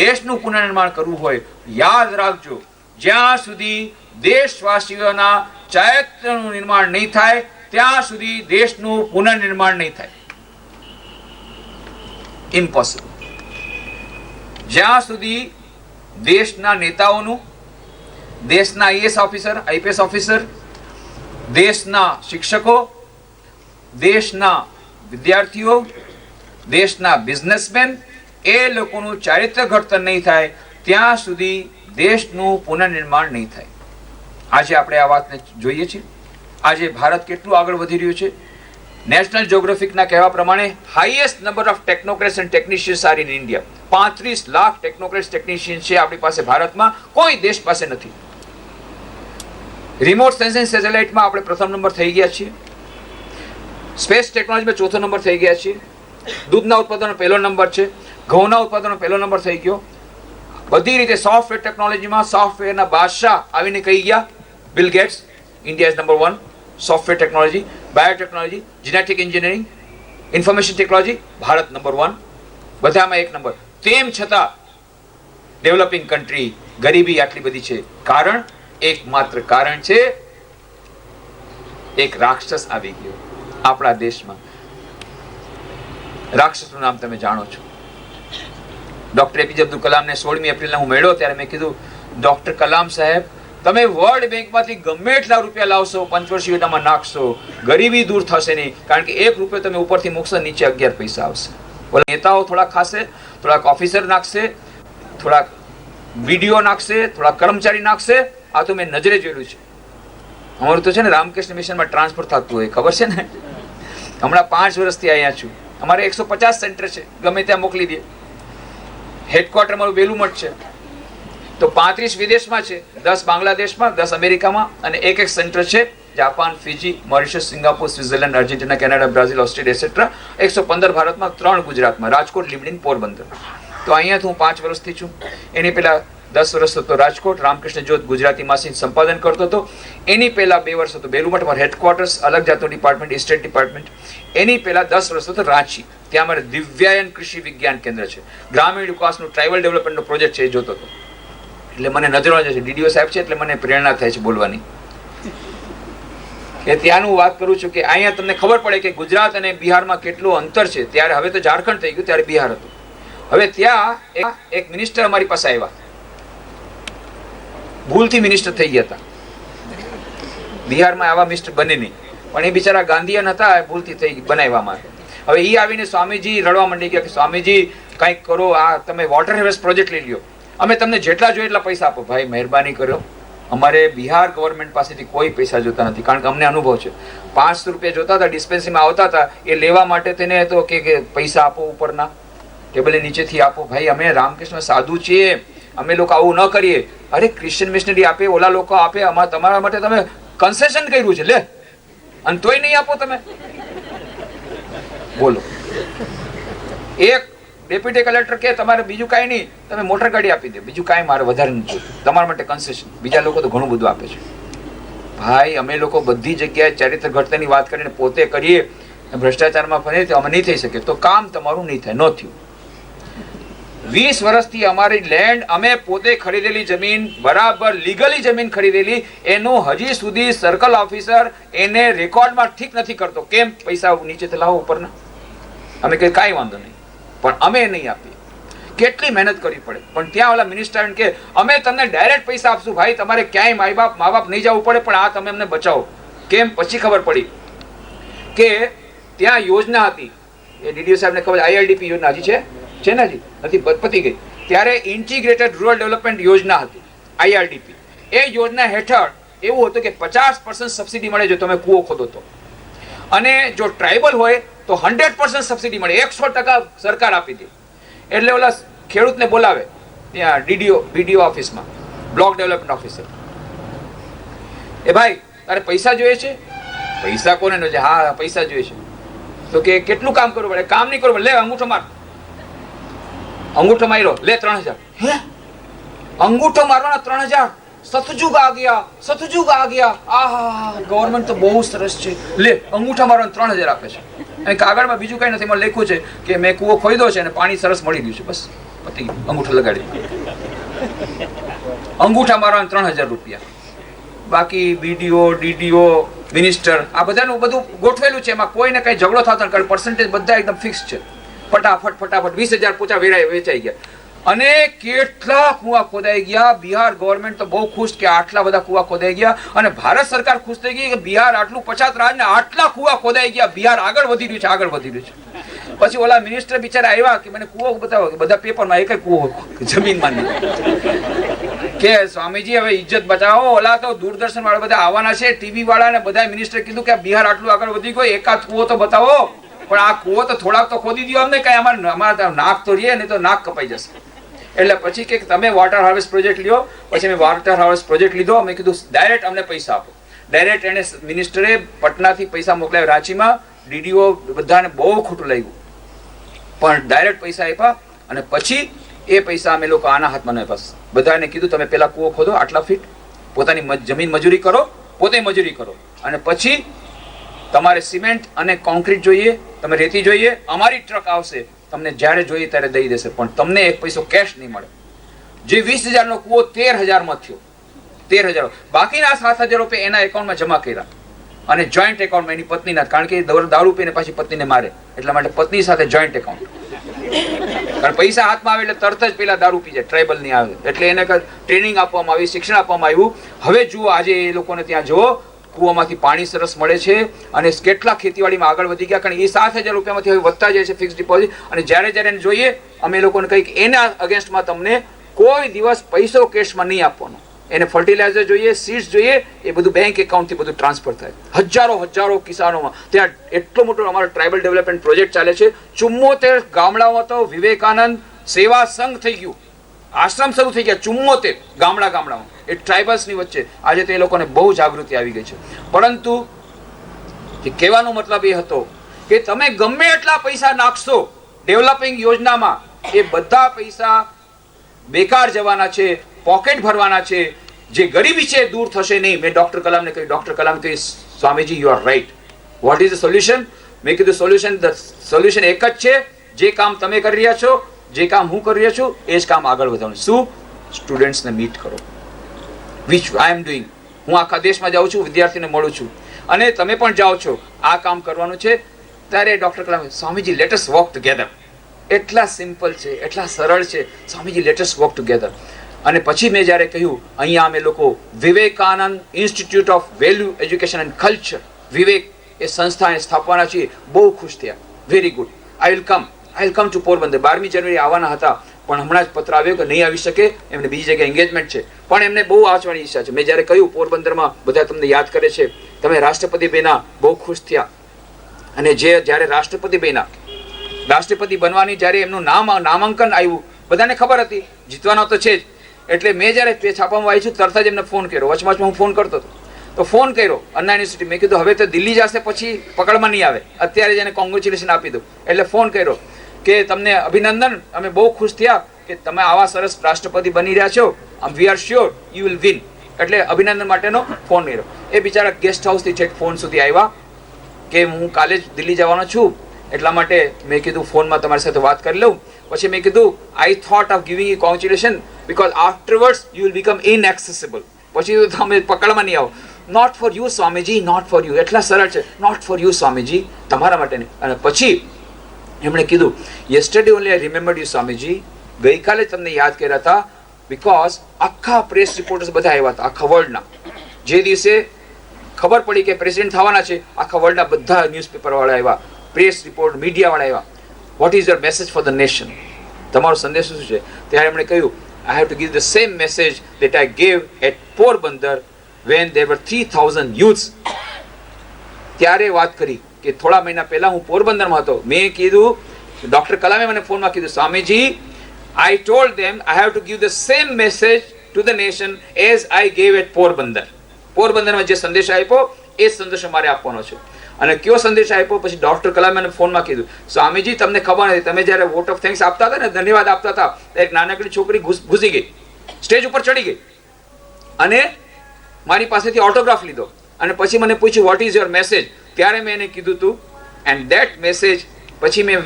દેશનું પુનર્નિર્માણ કરવું હોય, યાદ રાખજો, જ્યાં સુધી દેશવાસીઓના ચૈત્યનું નિર્માણ નહીં થાય ત્યાં સુધી દેશનું પુનર્નિર્માણ નહીં થાય. ઇમ્પોસિબલ. જ્યાં સુધી દેશના નેતાઓનું, દેશના આઈએએસ ઓફિસર, આઈપીએસ ઓફિસર, દેશના શિક્ષકો, દેશના વિદ્યાર્થીઓ, દેશના બિઝનેસમેન, એ લોકોનું ચારિત્ર્ય ઘડતર નહીં થાય ત્યાં સુધી દેશનું પુનર્નિર્માણ નહીં થાય. આજે આપણે આ વાતને જોઈએ છીએ. આજે ભારત કેટલું આગળ વધી રહ્યું છે. નેશનલ જ્યોગ્રાફિકના કહેવા પ્રમાણે highest number of technocrats and technicians are in India. 35 lakh technocrats technician છે આપણી પાસે ભારતમાં, કોઈ દેશ પાસે નથી. રિમોટ સેન્સિંગ સેટેલાઇટમાં આપણે પ્રથમ નંબર થઈ ગયા છીએ. સ્પેસ ટેકનોલોજીમાં ચોથો નંબર થઈ ગયા છીએ. દૂધના ઉત્પાદનનો પહેલો નંબર છે. ઘઉંના ઉત્પાદનનો પહેલો નંબર થઈ ગયો. બધી રીતે સોફ્ટવેર ટેકનોલોજીમાં સોફ્ટવેરના બાદશાહ આવીને કહી ગયા Bill Gates, India is number 1 software technology, biotechnology, genetic engineering, information technology, Bharat number 1, બધામાં એક નંબર. તેમ છતાં ડેવલપિંગ કન્ટ્રી, ગરીબી આટલી બધી છે. કારણ, એકમાત્ર કારણ છે એક રાક્ષસ આવી ગયો આપણા દેશમાં. રાક્ષસનું નામ તમે જાણો છો. ડોક્ટર એપીજે અબ્દુલ કલામને 16મી એપ્રિલના હું મળ્યો ત્યારે મેં કીધું, ડોક્ટર કલામ સાહેબ, તમે વર્લ્ડ બેંકમાંથી ગમે એટલા રૂપિયા લાવશો, પંચવર્ષીય યોજનામાં નાખશો, ગરીબી દૂર થશે નહીં. કારણ કે 1 રૂપિયો તમે ઉપરથી મૂકશો, નીચે 11 પૈસા આવશે. ઓલા નેતાઓ થોડાક ખાશે, થોડાક ઓફિસર નાખશે, થોડાક વિડીયો નાખશે, થોડાક કર્મચારી નાખશે. આ તો મેં નજરે જોયેલું છે. અમારું તો છે ને રામકૃષ્ણ મિશનમાં ટ્રાન્સફર થતું હોય, ખબર છે ને. હમણાં 5 વર્ષથી અહીંયા છું. અમારે 150 સેન્ટર છે, ગમે ત્યાં મોકલી દે. હેડક્વાર્ટર મારું બેલુમઠ છે, તો 35 વિદેશમાં છે, 10 બાંગ્લાદેશમાં, 10 અમેરિકામાં, અને એક સેન્ટર છે Japan, Fiji, Mauritius, Singapore, Switzerland, Argentina, Canada, Brazil, Australia એસેટ્રા. 115 ભારતમાં, 3 ગુજરાતમાં, રાજકોટ, લીમડી, પોરબંદર. તો અહીંયા હું 5 વર્ષથી છું. એની પહેલા 10 વર્ષ હતો રાજકોટ, રામકૃષ્ણ જ્યોત ગુજરાતી માસિક સંપાદન કરતો હતો. એની પહેલા 2 વર્ષ હતો બેલુમઠ, મારો હેડક્વાર્ટર્સ, અલગ જાતનું ડિપાર્ટમેન્ટ, સ્ટેટ ડિપાર્ટમેન્ટ. એની પહેલા 10 વર્ષ હતો રાંચી, ત્યાં અમારે દિવ્યાયન કૃષિ વિજ્ઞાન કેન્દ્ર છે, ગ્રામીણ વિકાસનું ટ્રાઇબલ ડેવલપમેન્ટનો પ્રોજેક્ટ છે, એ જોતો હતો. એટલે મને નજરો છે, ડીડીઓ સાહેબ છે એટલે મને પ્રેરણા થાય છે બોલવાની. કે ત્યાંનું વાત કરું છું કે અહીંયા તમને ખબર પડે કે ગુજરાત અને બિહારમાં કેટલું અંતર છે. ત્યારે હવે તો ઝારખંડ થઈ ગયું, ત્યારે બિહાર હતું. હવે ત્યાં એક મિનિસ્ટર અમારી પાસે આવ્યા, ભૂલથી મિનિસ્ટર થઈ ગયા હતા. બિહારમાં આવા મિનિસ્ટર બને નહીં, પણ એ બિચારા ગાંધીયન હતા, ભૂલથી થઈ બનાવવામાં. હવે એ આવીને સ્વામીજી રડવા માંડી ગયા કે સ્વામીજી કંઈક કરો, આ તમે વોટર હાર્વેસ્ટ પ્રોજેક્ટ લઈ લ્યો, અમે તમને જેટલા જોઈએ એટલા પૈસા આપો. ભાઈ મહેરબાની કરો, અમારે બિહાર ગવર્મેન્ટ પાસેથી કોઈ પૈસા જોતા નથી. કારણ કે અમને અનુભવ છે, 500 રૂપિયા જોતા હતા, ડિસ્પેન્સરીમાં આવતા હતા, એ લેવા માટે તેને તો કે પૈસા આપો ઉપરના. ટેબલની નીચેથી આપો. ભાઈ અમે રામકૃષ્ણ સાધુ છીએ, અમે લોકો આવું ન કરીએ. અરે ક્રિશ્ચિયન મિશનરી આપે, ઓલા લોકો આપે, તમારા માટે તમે કન્સેશન કર્યું છે લે, અને તોય નહીં આપો તમે. બોલો. એક ડેપ્યુટી કલેક્ટર કે તમારે બીજું કાંઈ નહીં, તમે મોટર ગાડી આપી દે, બીજું કાંઈ મારે વધારે નથી, તમારા માટે કન્સેશન. બીજા લોકો તો ઘણું બધું આપે છે. ભાઈ અમે લોકો બધી જગ્યાએ ચારિત્ર ઘટતાની વાત કરીને પોતે કરીએ, ભ્રષ્ટાચારમાં ફરીએ તો અમે નહીં થઈ શકે, તો કામ તમારું નહીં થાય. ન થયું. 20 વર્ષથી અમારી લેન્ડ અમે પોતે ખરીદેલી જમીન, બરાબર લીગલી જમીન ખરીદેલી, એનું હજી સુધી સર્કલ ઓફિસર એને રેકોર્ડમાં ઠીક નથી કરતો. કેમ? પૈસા નીચેથી લાવો ઉપરના. અમે કઈ કાંઈ વાંધો નહીં, પણ અમે નહીં આપીએ. કેટલી મહેનત કરવી પડે. પણ ત્યાં ઓલા મિનિસ્ટર કે અમે તમને ડાયરેક્ટ પૈસા આપશું. ભાઈ તમારે ક્યાંય મા બાપ નહીં જવું પડે, પણ આ તમે અમને બચાવો. કેમ? પછી ખબર પડી કે ત્યાં યોજના હતી, એ ડીડીઓ સાહેબને ખબર, આઈઆરડીપી યોજના હજી છે ને, હજી નથી, પતી ગઈ. ત્યારે ઇન્ટિગ્રેટેડ રૂરલ ડેવલપમેન્ટ યોજના હતી, આઈઆરડીપી. એ યોજના હેઠળ એવું હતું કે 50% સબસિડી મળે જો તમે કૂવો ખોદો તો, અને જો ટ્રાઇબલ હોય તો 100% સબસિડી મળે, 100% સરકાર આપી દે. એટલે ઓલા ખેડૂતને બોલાવે ત્યાં બીડીઓ ઓફિસમાં, બ્લોક ડેવલપમેન્ટ ઓફિસર. એ ભાઈ તારે પૈસા જોઈએ છે? પૈસા કોને ન છે? હા પૈસા જોઈએ છે. તો કે કેટલું કામ કરવું પડે? કામ નહીં કરવું પડે, લે અંગૂઠો માર. અંગૂઠો માર્યો, લે 3000. હે? અંગૂઠો મારવાના 3000? સતયુગ આ ગયા, સતયુગ આ ગયા. આહા, ગવર્મેન્ટ તો બહુ સરસ છે. લે અંગૂઠા મારવાના 3000 આપે છે. અને કાગળમાં બીજું કઈ નથી, એમાં લખ્યું છે કે મેં કૂવો ખોદ્યો છે અને પાણી સરસ મળી ગયું છે. બસ પતી ગયું. અંગૂઠો લગાડી, અંગૂઠા મારવાના 3000 રૂપિયા. બાકી બીડીઓ, ડીડીઓ, મિનિસ્ટર, આ બધાનું બધું ગોઠવેલું છે. એમાં કોઈને કઈ ઝઘડો થતો નથી, પર્સન્ટેજ બધા એકદમ ફિક્સ છે. ફટાફટ 20000 પોચા વેચાઈ ગયા. અને કેટલા કુવા ખોદાઈ ગયા. બિહાર ગવર્મેન્ટ તો બહુ ખુશ કે આટલા બધા કુવા ખોદાઈ ગયા, અને ભારત સરકાર ખુશ થઈ ગઈ કે બિહાર આટલું પછાત રાજને આટલા કુવા ખોદાઈ ગયા, બિહાર આગળ વધી રહ્યું છે, આગળ વધી રહ્યું છે. પછી ઓલા મિનિસ્ટર બિચારા આવ્યા કે મને કુવો બતાવો. બધા પેપરમાં એક કુવો જમીનમાં નહીં. કે સ્વામીજી હવે ઇજ્જત બચાવો. ઓલા તો દૂરદર્શન વાળા બધા આવવાના છે, ટીવી વાળા ને બધા. મિનિસ્ટર કીધું કે બિહાર આટલું આગળ વધી ગયો, એકાદ કુવો તો બતાવો. પણ આ કુવો તો થોડાક તો ખોદી દો અમને, કઈ અમારા નાક તો રહે, નહીં તો નાક કપાઈ જશે. એટલે પછી કે તમે વોટર હાર્વેસ્ટ પ્રોજેક્ટ લ્યો. પછી મેં વોટર હાર્વેસ્ટ પ્રોજેક્ટ લીધો. મેં કીધું ડાયરેક્ટ અમને પૈસા આપો. ડાયરેક્ટ એને મિનિસ્ટરે પટનાથી પૈસા મોકલાવ્યા રાંચીમાં. ડીડીઓ બધાને બહુ ખોટું લાગ્યું, પણ ડાયરેક્ટ પૈસા આપ્યા. અને પછી એ પૈસા અમે લોકો આના હાથમાં ન આપ્યા. બધાને કીધું તમે પેલા કૂવો ખોદો આટલા ફીટ, પોતાની જમીન મજૂરી કરો, પોતે મજૂરી કરો, અને પછી તમારે સિમેન્ટ અને કોન્ક્રીટ જોઈએ, તમે રેતી જોઈએ, અમારી ટ્રક આવશે, તમને જ્યારે જોઈએ ત્યારે દઈ દેશે, પણ તમને એક પૈસો કેશ નહીં મળે. જે 20000 નો કૂવો 13000 થયો, 13000. બાકીના 7000 રૂપિયા એના એકાઉન્ટમાં જમા કર્યા, અને જોઈન્ટ એકાઉન્ટમાં એની પત્નીના, કારણ કે દારૂ પીને પાછી પત્નીને મારે, એટલા માટે પત્ની સાથે જોઈન્ટ એકાઉન્ટ. કારણ પૈસા હાથમાં આવે એટલે તરત જ પેલા દારૂ પી જાય, ટ્રાઇબલ ની આવે. એટલે એને ટ્રેનિંગ આપવામાં આવી, શિક્ષણ આપવામાં આવ્યું. હવે જુઓ આજે એ લોકોને ત્યાં જુઓ, કૂવામાંથી પાણી સરસ મળે છે, અને કેટલા ખેતીવાડીમાં આગળ વધી ગયા. કારણ એ 7000 રૂપિયામાંથી હવે વધતા જાય છે ફિક્સ ડિપોઝિટ. અને જ્યારે એને જોઈએ અમે લોકોને કહીએ કે એના અગેન્સ્ટમાં તમને કોઈ દિવસ પૈસો કેશમાં નહીં આપવાનો. એને ફર્ટિલાઇઝર જોઈએ, સીડ્સ જોઈએ, એ બધું બેંક એકાઉન્ટથી બધું ટ્રાન્સફર થાય. હજારો કિસાનોમાં ત્યાં એટલો મોટો અમારો ટ્રાઇબલ ડેવલપમેન્ટ પ્રોજેક્ટ ચાલે છે. 74 ગામડાઓમાં તો વિવેકાનંદ સેવા સંઘ થઈ ગયું, આશ્રમ શરૂ થઈ ગયા. 74 ગામડામાં એ ટ્રાઇબલ્સની વચ્ચે. આજે તો એ લોકોને બહુ જાગૃતિ આવી ગઈ છે. પરંતુ કહેવાનો મતલબ એ હતો કે તમે ગમે એટલા પૈસા નાખશો ડેવલપિંગ યોજનામાં, એ બધા પૈસા બેકાર જવાના છે, પોકેટ ભરવાના છે. જે ગરીબી છે દૂર થશે નહીં. મેં ડોક્ટર કલામને કહ્યું, ડોક્ટર કલામ કહ્યું Swamiji you are right, vote is the solution? મેં કીધું સોલ્યુશન એક જ છે, જે કામ તમે કરી રહ્યા છો, જે કામ હું કરી રહ્યો છું, એ જ કામ આગળ વધારવાનું. શું? સ્ટુડન્ટ્સને મીટ કરો, વિચ આઈ એમ ડુઈંગ. હું આખા દેશમાં જાઉં છું, વિદ્યાર્થીને મળું છું, અને તમે પણ જાઓ છો, આ કામ કરવાનું છે. ત્યારે doctor Kalam, Swamiji let us walk together. એટલા સિમ્પલ છે, એટલા સરળ છે, Swamiji let us walk together. અને પછી મેં જ્યારે કહ્યું અહીંયા અમે લોકો Vivekananda institute of value education and culture, Vivek એ સંસ્થાને સ્થાપવાના છીએ, બહુ ખુશ થયા. Very good, I will come to Porbandar. 12મી જાન્યુઆરી આવવાના હતા, પણ હમણાં જ પત્ર આવ્યો કે નહીં આવી શકે, એમને બીજી જગ્યાએ એંગેજમેન્ટ છે. પણ એમને બહુ આવવાની ઈચ્છા છે. મેં જ્યારે કહ્યું પોરબંદરમાં બધા તમને યાદ કરે છે, તમે રાષ્ટ્રપતિ બન્યા, બહુ ખુશ થયા. અને જ્યારે રાષ્ટ્રપતિ બન્યા રાષ્ટ્રપતિ બનવાની જ્યારે એમનું નામાંકન આવ્યું, બધાને ખબર હતી જીતવાનો તો છે જ. એટલે મેં જ્યારે છાપામાં વાંચ્યું તરત જ એમને ફોન કર્યો. વચમાં હું ફોન કરતો હતો તો ફોન કર્યો અન્ના યુનિવર્સિટી. મેં કીધું હવે તો દિલ્હી જશે પછી પકડમાં નહીં આવે, અત્યારે જ એને કોંગ્રેચ્યુલેશન આપી દઉં. એટલે ફોન કર્યો કે તમને અભિનંદન, અમે બહુ ખુશ થયા કે તમે આવા સરસ રાષ્ટ્રપતિ બની રહ્યા છો. We are sure you will win. એટલે અભિનંદન માટેનો ફોન કર્યો. એ બિચારા ગેસ્ટ હાઉસથી છેક ફોન સુધી આવ્યા કે હું કાલે જ દિલ્હી જવાનો છું, એટલા માટે મેં કીધું ફોનમાં તમારી સાથે વાત કરી લઉં. પછી મેં કીધું I thought of giving you congratulation because afterwards you will become inaccessible. પછી તો તમે પકડમાં નહીં આવો. Not for you Swamiji, not for you. એટલા સરળ છે, નોટ ફોર યુ સ્વામીજી, તમારા માટે નહીં. અને પછી એમણે કીધું yesterday only I રિમેમ્બર્ડ you Swamiji, ગઈકાલે તમને યાદ કર્યા હતા બીકોઝ આખા પ્રેસ રિપોર્ટર્સ બધા આવ્યા હતા આખા વર્લ્ડના. જે દિવસે ખબર પડી કે પ્રેસિડેન્ટ થવાના છે, આખા વર્લ્ડના બધા ન્યૂઝપેપરવાળા આવ્યા, પ્રેસ રિપોર્ટ મીડિયાવાળા આવ્યા. What is your message for the nation? તમારો સંદેશ શું છે? ત્યારે એમણે કહ્યું I have to give the same message that I gave at Porbandar when there were 3000 youths. ત્યારે વાત કરી કે થોડા મહિના પહેલા હું પોરબંદરમાં હતો. મેં કીધું ડોક્ટર કલામે મને ફોનમાં કીધું Swamiji I told them I have to give the same message to the nation as I gave at Porbandar. પોરબંદરમાં જે સંદેશ આપ્યો એ જ સંદેશો મારે આપવાનો છે. અને કયો સંદેશ આપ્યો? પછી ડોક્ટર કલામે મને ફોનમાં કીધું સ્વામીજી તમને ખબર નથી, તમે જ્યારે વોટ ઓફ થેન્ક્સ આપતા હતા ને, ધન્યવાદ આપતા હતા, એક નાનકડી છોકરી ઘૂસી ગઈ, સ્ટેજ ઉપર ચડી ગઈ અને મારી પાસેથી ઓટોગ્રાફ લીધો અને પછી મને પૂછ્યું વોટ ઇઝ યોર મેસેજ? ત્યારે મેં એને કીધું હતું એન્ડ દેટ મેસેજ પછી મેં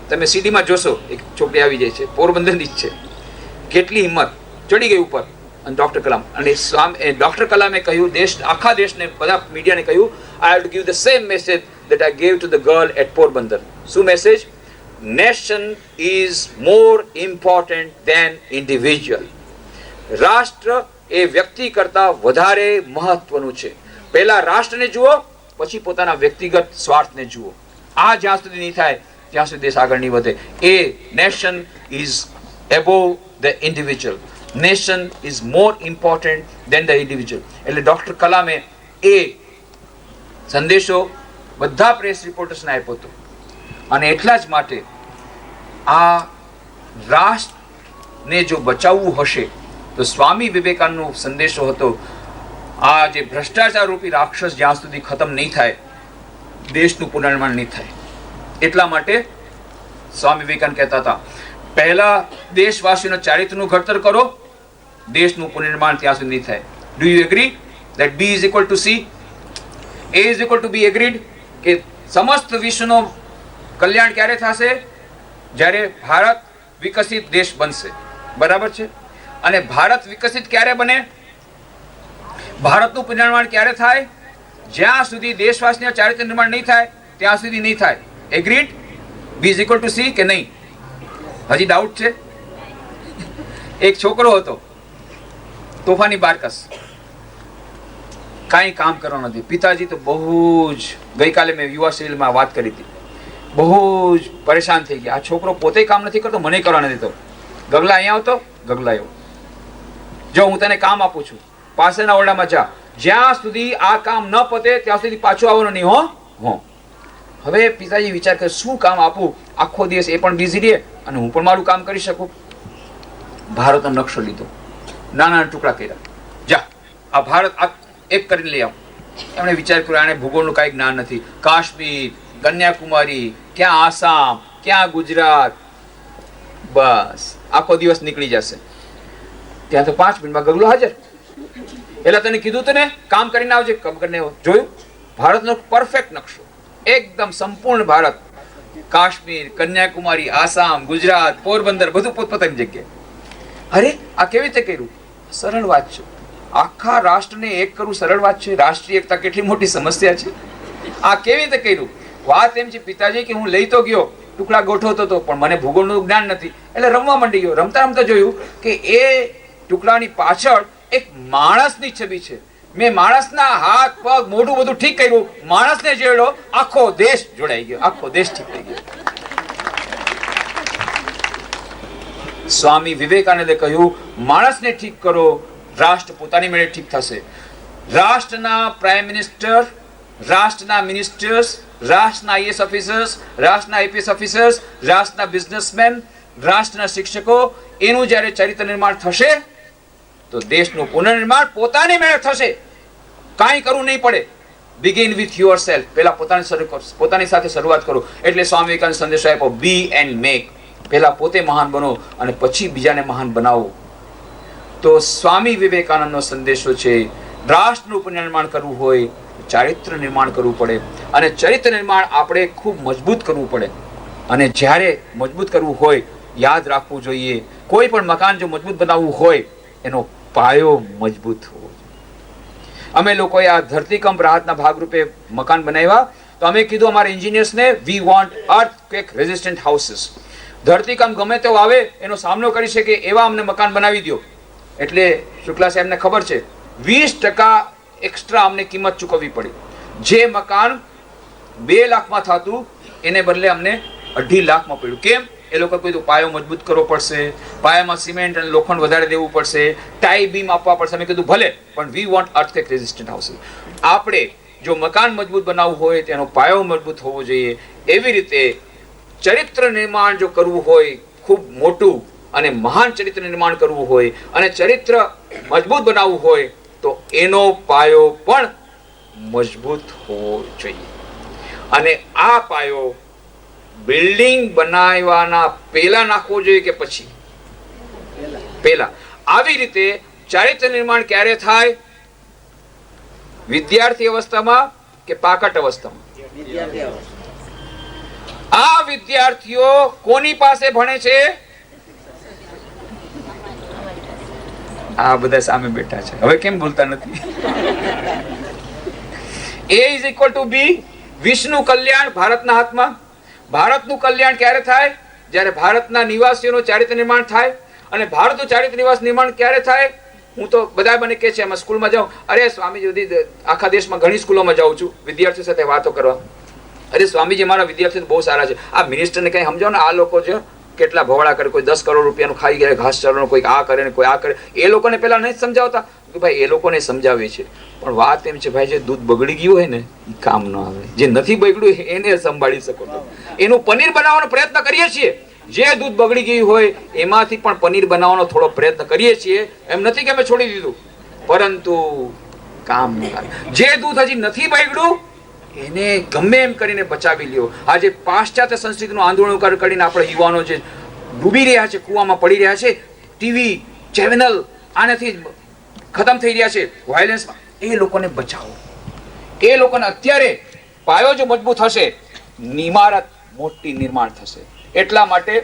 તમે સીડીમાં જોશો એક છોકરી આવી જાય છે, પોરબંદરની જ છે, કેટલી હિંમત, ચડી ગઈ ઉપર. અને ડોક્ટર કલામ અને ડોક્ટર કલામે કહ્યું આખા દેશને બધા મીડિયાને કહ્યું I have to give the same message that I gave to the girl at Porbandar. શું message? Nation is more important than individual. રાષ્ટ્ર એ વ્યક્તિ કરતા વધારે મહત્વનું છે. પહેલા રાષ્ટ્રને જુઓ, પછી પોતાના વ્યક્તિગત સ્વાર્થને જુઓ. આ જ્યાં સુધી નહીં થાય ત્યાં સુધી દેશ આગળ નહીં વધે. A nation is above the individual. Nation is more important than the individual. એટલે ડોક્ટર કલામે એ સંદેશો બધા પ્રેસ રિપોર્ટર્સને આપ્યો હતો. અને એટલા જ માટે આ રાષ્ટ્રને જો બચાવવું હશે તો સ્વામી વિવેકાનંદનો સંદેશો હતો આ જે ભ્રષ્ટાચાર રૂપી રાક્ષસ જ્યાં સુધી ખતમ નહીં થાય દેશનું પુનર્નિર્માણ નહીં થાય. એટલા માટે સ્વામી વિવેકાનંદ કહેતા હતા પહેલા દેશવાસીઓના ચારિત્રનું ઘડતર કરો, દેશનું પુનર્નિર્માણ ત્યાં સુધી નહીં થાય. Do you agree that B is equal to C? A is equal to B agreed કે સમસ્ત વિશ્વનો કલ્યાણ ક્યારે થશે? જ્યારે ભારત વિકસિત દેશ બનશે. બરાબર છે? અને ભારત વિકસિત ક્યારે બને? ભારતનું પુનર્નિર્માણ ક્યારે થાય? જ્યાં સુધી દેશવાસીના ચારિત્ર નિર્માણ નહીં થાય ત્યાં સુધી નહીં થાય. Agreed? B is equal to C કે નહીં? હજી ડાઉટ છે? એક છોકરો હતો તોફાની બારકસ, કાંઈ કામ કરવાનું નથી. પિતાજી તો બહુ જ, ગઈકાલે મેં યુવા સેલમાં વાત કરી હતી, બહુ જ પરેશાન થઈ ગયા. આ છોકરો પોતે કામ નથી કરતો, મને કરવા નથી દેતો. ગગલા અહીંયા આવતો, ગગલા આવ્યો, જો હું તને કામ આપું છું, પાસેના ઓરડામાં જા, જ્યાં સુધી આ કામ ન પતે ત્યાં સુધી પાછું આવવાનું નહીં. હો. હવે પિતાજી વિચાર કરે શું કામ આપું, આખો દિવસ એ પણ બિઝી રહે અને હું પણ મારું કામ કરી શકું. ભારતનો નકશો લીધો, નાના ટુકડા કર્યા, જા આ ભારત એક કરીને લઈ આવ. એમણે વિચાર કર્યો આને ભૂગોળનું કાંઈ જ્ઞાન નથી, કાશ્મીર, કન્યાકુમારી, ક્યાં આસામ, ક્યાં ગુજરાત, બસ આખો દિવસ નીકળી જશે. ત્યાં તો 5 મિનિટમાં ગગલો હાજર. એટલે તને કીધું હતું ને કામ કરીને આવજે, કામ કરીને જોયું ભારતનો પરફેક્ટ નકશો, એકદમ સંપૂર્ણ ભારત, કાશ્મીર, કન્યાકુમારી, આસામ, ગુજરાત, પોરબંદર, બધું પોતપોતાની જગ્યાએ. અરે આ કેવી રીતે કર્યું? સરળ વાત છે. આખા રાષ્ટ્રને એક કરવું સરળ વાત છે. રાષ્ટ્રીય એકતા કેટલી મોટી સમસ્યા છે. આ કેવી રીતે કર્યું? વાત એમ છે પિતાજી કે હું લઈ તો ગયો, ટુકડા ગોઠવતો હતો, પણ મને ભૂગોળનું જ્ઞાન નથી, એટલે રમવા માંડી ગયો. રમતા રમતા જોયું કે એ ટુકડાની પાછળ એક માણસની છબી છે. મેં માણસના હાથ પગ મોઢું બધું ઠીક કર્યું, માણસને જોડ્યો, આખો દેશ જોડાઈ ગયો, આખો દેશ ઠીક થઈ ગયો. સ્વામી વિવેકાનંદે કહ્યું માણસને ઠીક કરો, રાષ્ટ્ર પોતાની મેળે ઠીક થશે. રાષ્ટ્રના પ્રાઇમ મિનિસ્ટર, રાષ્ટ્રના મિનિસ્ટર્સ, રાષ્ટ્રના આઈએસ ઓફિસર્સ, રાષ્ટ્રના આઈપીએસ ઓફિસર્સ, રાષ્ટ્રના બિઝનેસમેન, રાષ્ટ્રના શિક્ષકો, એનું જ્યારે ચરિત્ર નિર્માણ થશે તો દેશનું પુનર્નિર્માણ પોતાની મેળે થશે. કાંઈ કરવું નહીં પડે. Begin with your self. પહેલા પોતાની સાથે શરૂઆત કરો. એટલે સ્વામી વિવેકાનંદ સંદેશો આપ્યો, બી એન્ડ મેક. પહેલા પોતે મહાન બનો અને પછી બીજાને મહાન બનાવો. તો સ્વામી વિવેકાનંદનો સંદેશો છે, રાષ્ટ્રનું પુનર્નિર્માણ કરવું હોય ચારિત્ર નિર્માણ કરવું પડે. અને ચરિત્ર નિર્માણ આપણે ખૂબ મજબૂત કરવું પડે. અને જ્યારે મજબૂત કરવું હોય યાદ રાખવું જોઈએ, કોઈ પણ મકાન જો મજબૂત બનાવવું હોય એનો પાયો મજબૂત હોવો જોઈએ. અમે લોકોએ આ ધરતીકંપ રાહતના ભાગરૂપે મકાન બનાવ્યા તો અમે કીધું અમારા એન્જિનિયર્સને, we want earthquake resistant houses. ધરતીકંપ ગમે તેવો આવે એનો સામનો કરી શકે એવા અમને મકાન બનાવી દો. એટલે શુક્લા સાહેબને ખબર છે 20% એક્સ્ટ્રા અમને કિંમત ચૂકવવી પડી. જે મકાન 2 લાખમાં થતું એને બદલે અમને 2.5 લાખમાં પડ્યું. કેમ? એ લોકો કીધું પાયો મજબૂત કરવો પડશે, પાયામાં સિમેન્ટ અને લોખંડ વધારે દેવું પડશે, ટાઈ બીમ આપવા પડશે. અમે કીધું ભલે, પણ વી વોન્ટ અર્થક્વેક રેઝિસ્ટન્ટ હાઉસીસ. આપણે જો મકાન મજબૂત બનાવવું હોય તેનો પાયો મજબૂત હોવો જોઈએ. એવી રીતે ચરિત્ર નિર્માણ જો કરવું હોય, ખૂબ મોટું અને મહાન ચરિત્ર નિર્માણ કરવું હોય અને ચરિત્ર મજબૂત બનાવવું હોય તો એનો પાયો પણ મજબૂત હોવો જોઈએ. અને આ પાયો બિલ્ડિંગ બનાવવાના પહેલા નાખવો જોઈએ કે પછી? પહેલા. આવી રીતે ચારિત્ર નિર્માણ ક્યારે થાય? વિદ્યાર્થી અવસ્થામાં કે પાકટ અવસ્થામાં? આ વિદ્યાર્થીઓ કોની પાસે ભણે છે? આ બધા સામે બેઠા છે, હવે કેમ બોલતા નથી? A is equal to B. વિશ્વનું કલ્યાણ ભારતના હાથમાં. ભારતનું કલ્યાણ ક્યારે થાય? જ્યારે ભારતના નિવાસીઓનું ચારિત્ર નિર્માણ થાય. અને ભારતનું ચારિત્ર નિવાસ નિર્માણ ક્યારે થાય? હું તો બધા મને કહે છે, એમાં સ્કૂલમાં જાઉં, અરે સ્વામીજી, આખા દેશમાં ઘણી સ્કૂલોમાં જાઉં છું વિદ્યાર્થીઓ સાથે વાતો કરવા. અરે સ્વામીજી, મારા વિદ્યાર્થીઓ બહુ સારા છે. આ મિનિસ્ટરને કંઈ સમજાવો ને, આ લોકો છે કેટલા ભવાડા કરે, કોઈ 10 કરોડ રૂપિયાનું ખાઈ ગયા ઘાસચારાનું, કોઈ આ કરે ને કોઈ આ કરે. એ લોકોને પહેલા નહીં સમજાવતા કે ભાઈ એ લોકોને સમજાવે છે, પણ વાત એમ છે ભાઈ, જે દૂધ બગડી ગયું હોય ને એ કામ ન આવે. જે નથી બગડ્યું એને સંભાળી શકો તો એનું પનીર બનાવવાનો પ્રયત્ન કરીએ છીએ. જે દૂધ બગડી ગયું હોય એમાંથી પણ પનીર બનાવવાનો થોડો પ્રયત્ન કરીએ છીએ. એમ નથી કે અમે છોડી દીધું, પરંતુ કામ ન આવે. જે દૂધ હજી નથી બગડ્યું એને ગમે એમ કરીને બચાવી લ્યો. આજે પાશ્ચાત્ય સંસ્કૃતિનું આંદોલન કરીને આપણે યુવાનો જે ડૂબી રહ્યા છે, કૂવામાં પડી રહ્યા છે, ટીવી ચેનલ આનાથી ખતમ થઈ રહ્યા છે વાયલન્સમાં, એ લોકોને બચાવો. એ લોકોને અત્યારે પાયો જો મજબૂત હશે, ઇમારત મોટી નિર્માણ થશે. એટલા માટે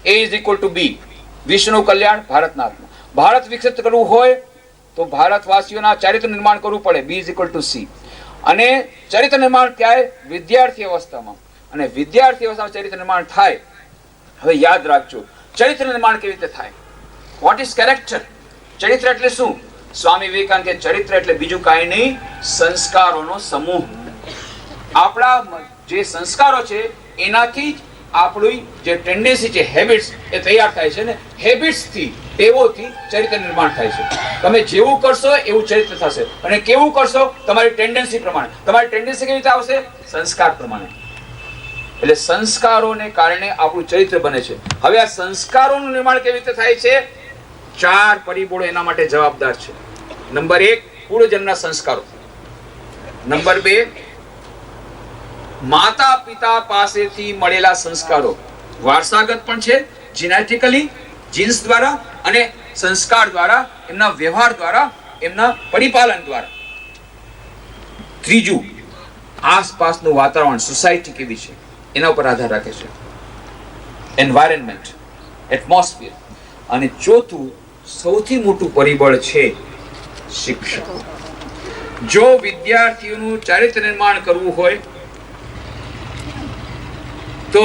A is equal to B. વિશ્વનું કલ્યાણ ભારતના હાથમાં. ભારત વિકસિત કરવું હોય તો ભારતવાસીઓના ચારિત્ર નિર્માણ કરવું પડે. B is equal to C. અને ચરિત્ર નિર્માણ ક્યારે? વિદ્યાર્થી અવસ્થામાં. અને વિદ્યાર્થી અવસ્થામાં ચરિત્ર નિર્માણ થાય. હવે યાદ રાખજો, ચરિત્ર નિર્માણ કેવી રીતે થાય? What is character? ચરિત્ર એટલે શું? સ્વામી વિવેકાનંદ કે ચરિત્ર એટલે બીજું કાંઈ નહીં, સંસ્કારોનો સમૂહ. આપણા જે સંસ્કારો છે એનાથી જ આપણી જે ટેન્ડન્સી છે, હેબિટ્સ, એ તૈયાર થાય છે ને. હેબિટ્સથી, ટેવોથી ચરિત્ર નિર્માણ થાય છે. તમે જેવું કરશો એવું ચરિત્ર થશે. અને કેવું કરશો? તમારી ટેન્ડન્સી પ્રમાણે. તમારી ટેન્ડન્સી કેવી રીતે આવશે? સંસ્કાર પ્રમાણે. એટલે સંસ્કારોને કારણે આપણું ચરિત્ર બને છે. હવે આ સંસ્કારોનું નિર્માણ કેવી રીતે થાય છે? 4 પરિબળો એના માટે જવાબદાર છે. નંબર 1, પૂર્વજન્મના સંસ્કારો. નંબર 2, માતા પિતા પાસેથી મળેલા સંસ્કારો. વારસાગત પણ છે, જીનેટિકલી, જીન્સ દ્વારા અને સંસ્કાર દ્વારા, એમના વ્યવહાર દ્વારા, એમના પરિપાલન દ્વારા. ત્રીજું, આસપાસનું વાતાવરણ, સોસાયટી કેવી છે એના ઉપર આધાર રાખે છે, એન્વાયરમેન્ટ, એટમોસ્ફિયર. અને ચોથું સૌથી મોટું પરિબળ છે શિક્ષકો. જો વિદ્યાર્થીઓનું ચારિત્ર નિર્માણ કરવું હોય તો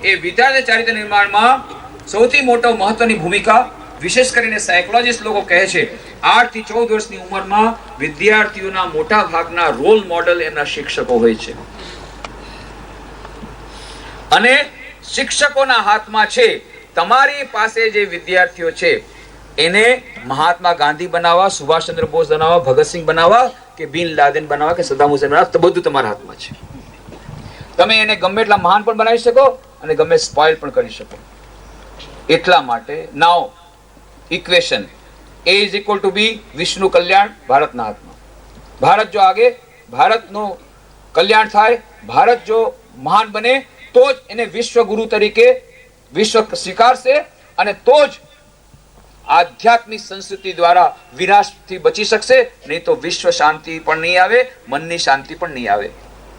એ વિદ્યાર્થી ચારિત્ર નિર્માણમાં સૌથી મોટો મહત્વની ભૂમિકા, વિશેષ કરીને સાયકોલોજીસ્ટ લોકો કહે છે, 8 થી 14 વર્ષની ઉંમરમાં વિદ્યાર્થીઓના મોટા ભાગના રોલ મોડલ એમના શિક્ષકો હોય છે. અને શિક્ષકોના હાથમાં છે. તમારી પાસે જે વિદ્યાર્થીઓ છે એને મહાત્મા ગાંધી બનાવવા, સુભાષચંદ્ર બોઝ બનાવવા, ભગતસિંહ બનાવવા કે બિન લાદેન બનાવવા કે સદ્દામ હુસેન બનાવવા, તો બધું તમારા હાથમાં છે. તમે એને ગમે એટલા મહાન પણ બનાવી શકો અને ગમે સ્પોઇલ પણ કરી શકો. એટલા માટે now equation A is equal to B, વિશ્વનું કલ્યાણ ભારતના હાથમાં. ભારત જો આગે, ભારતનું કલ્યાણ થાય, ભારત જો મહાન બને તો જ એને વિશ્વ ગુરુ તરીકે વિશ્વ સ્વીકારશે અને તો જ આધ્યાત્મિક સંસ્કૃતિ દ્વારા વિનાશથી બચી શકશે. નહીં તો વિશ્વ શાંતિ પણ નહીં આવે, મનની શાંતિ પણ નહીં આવે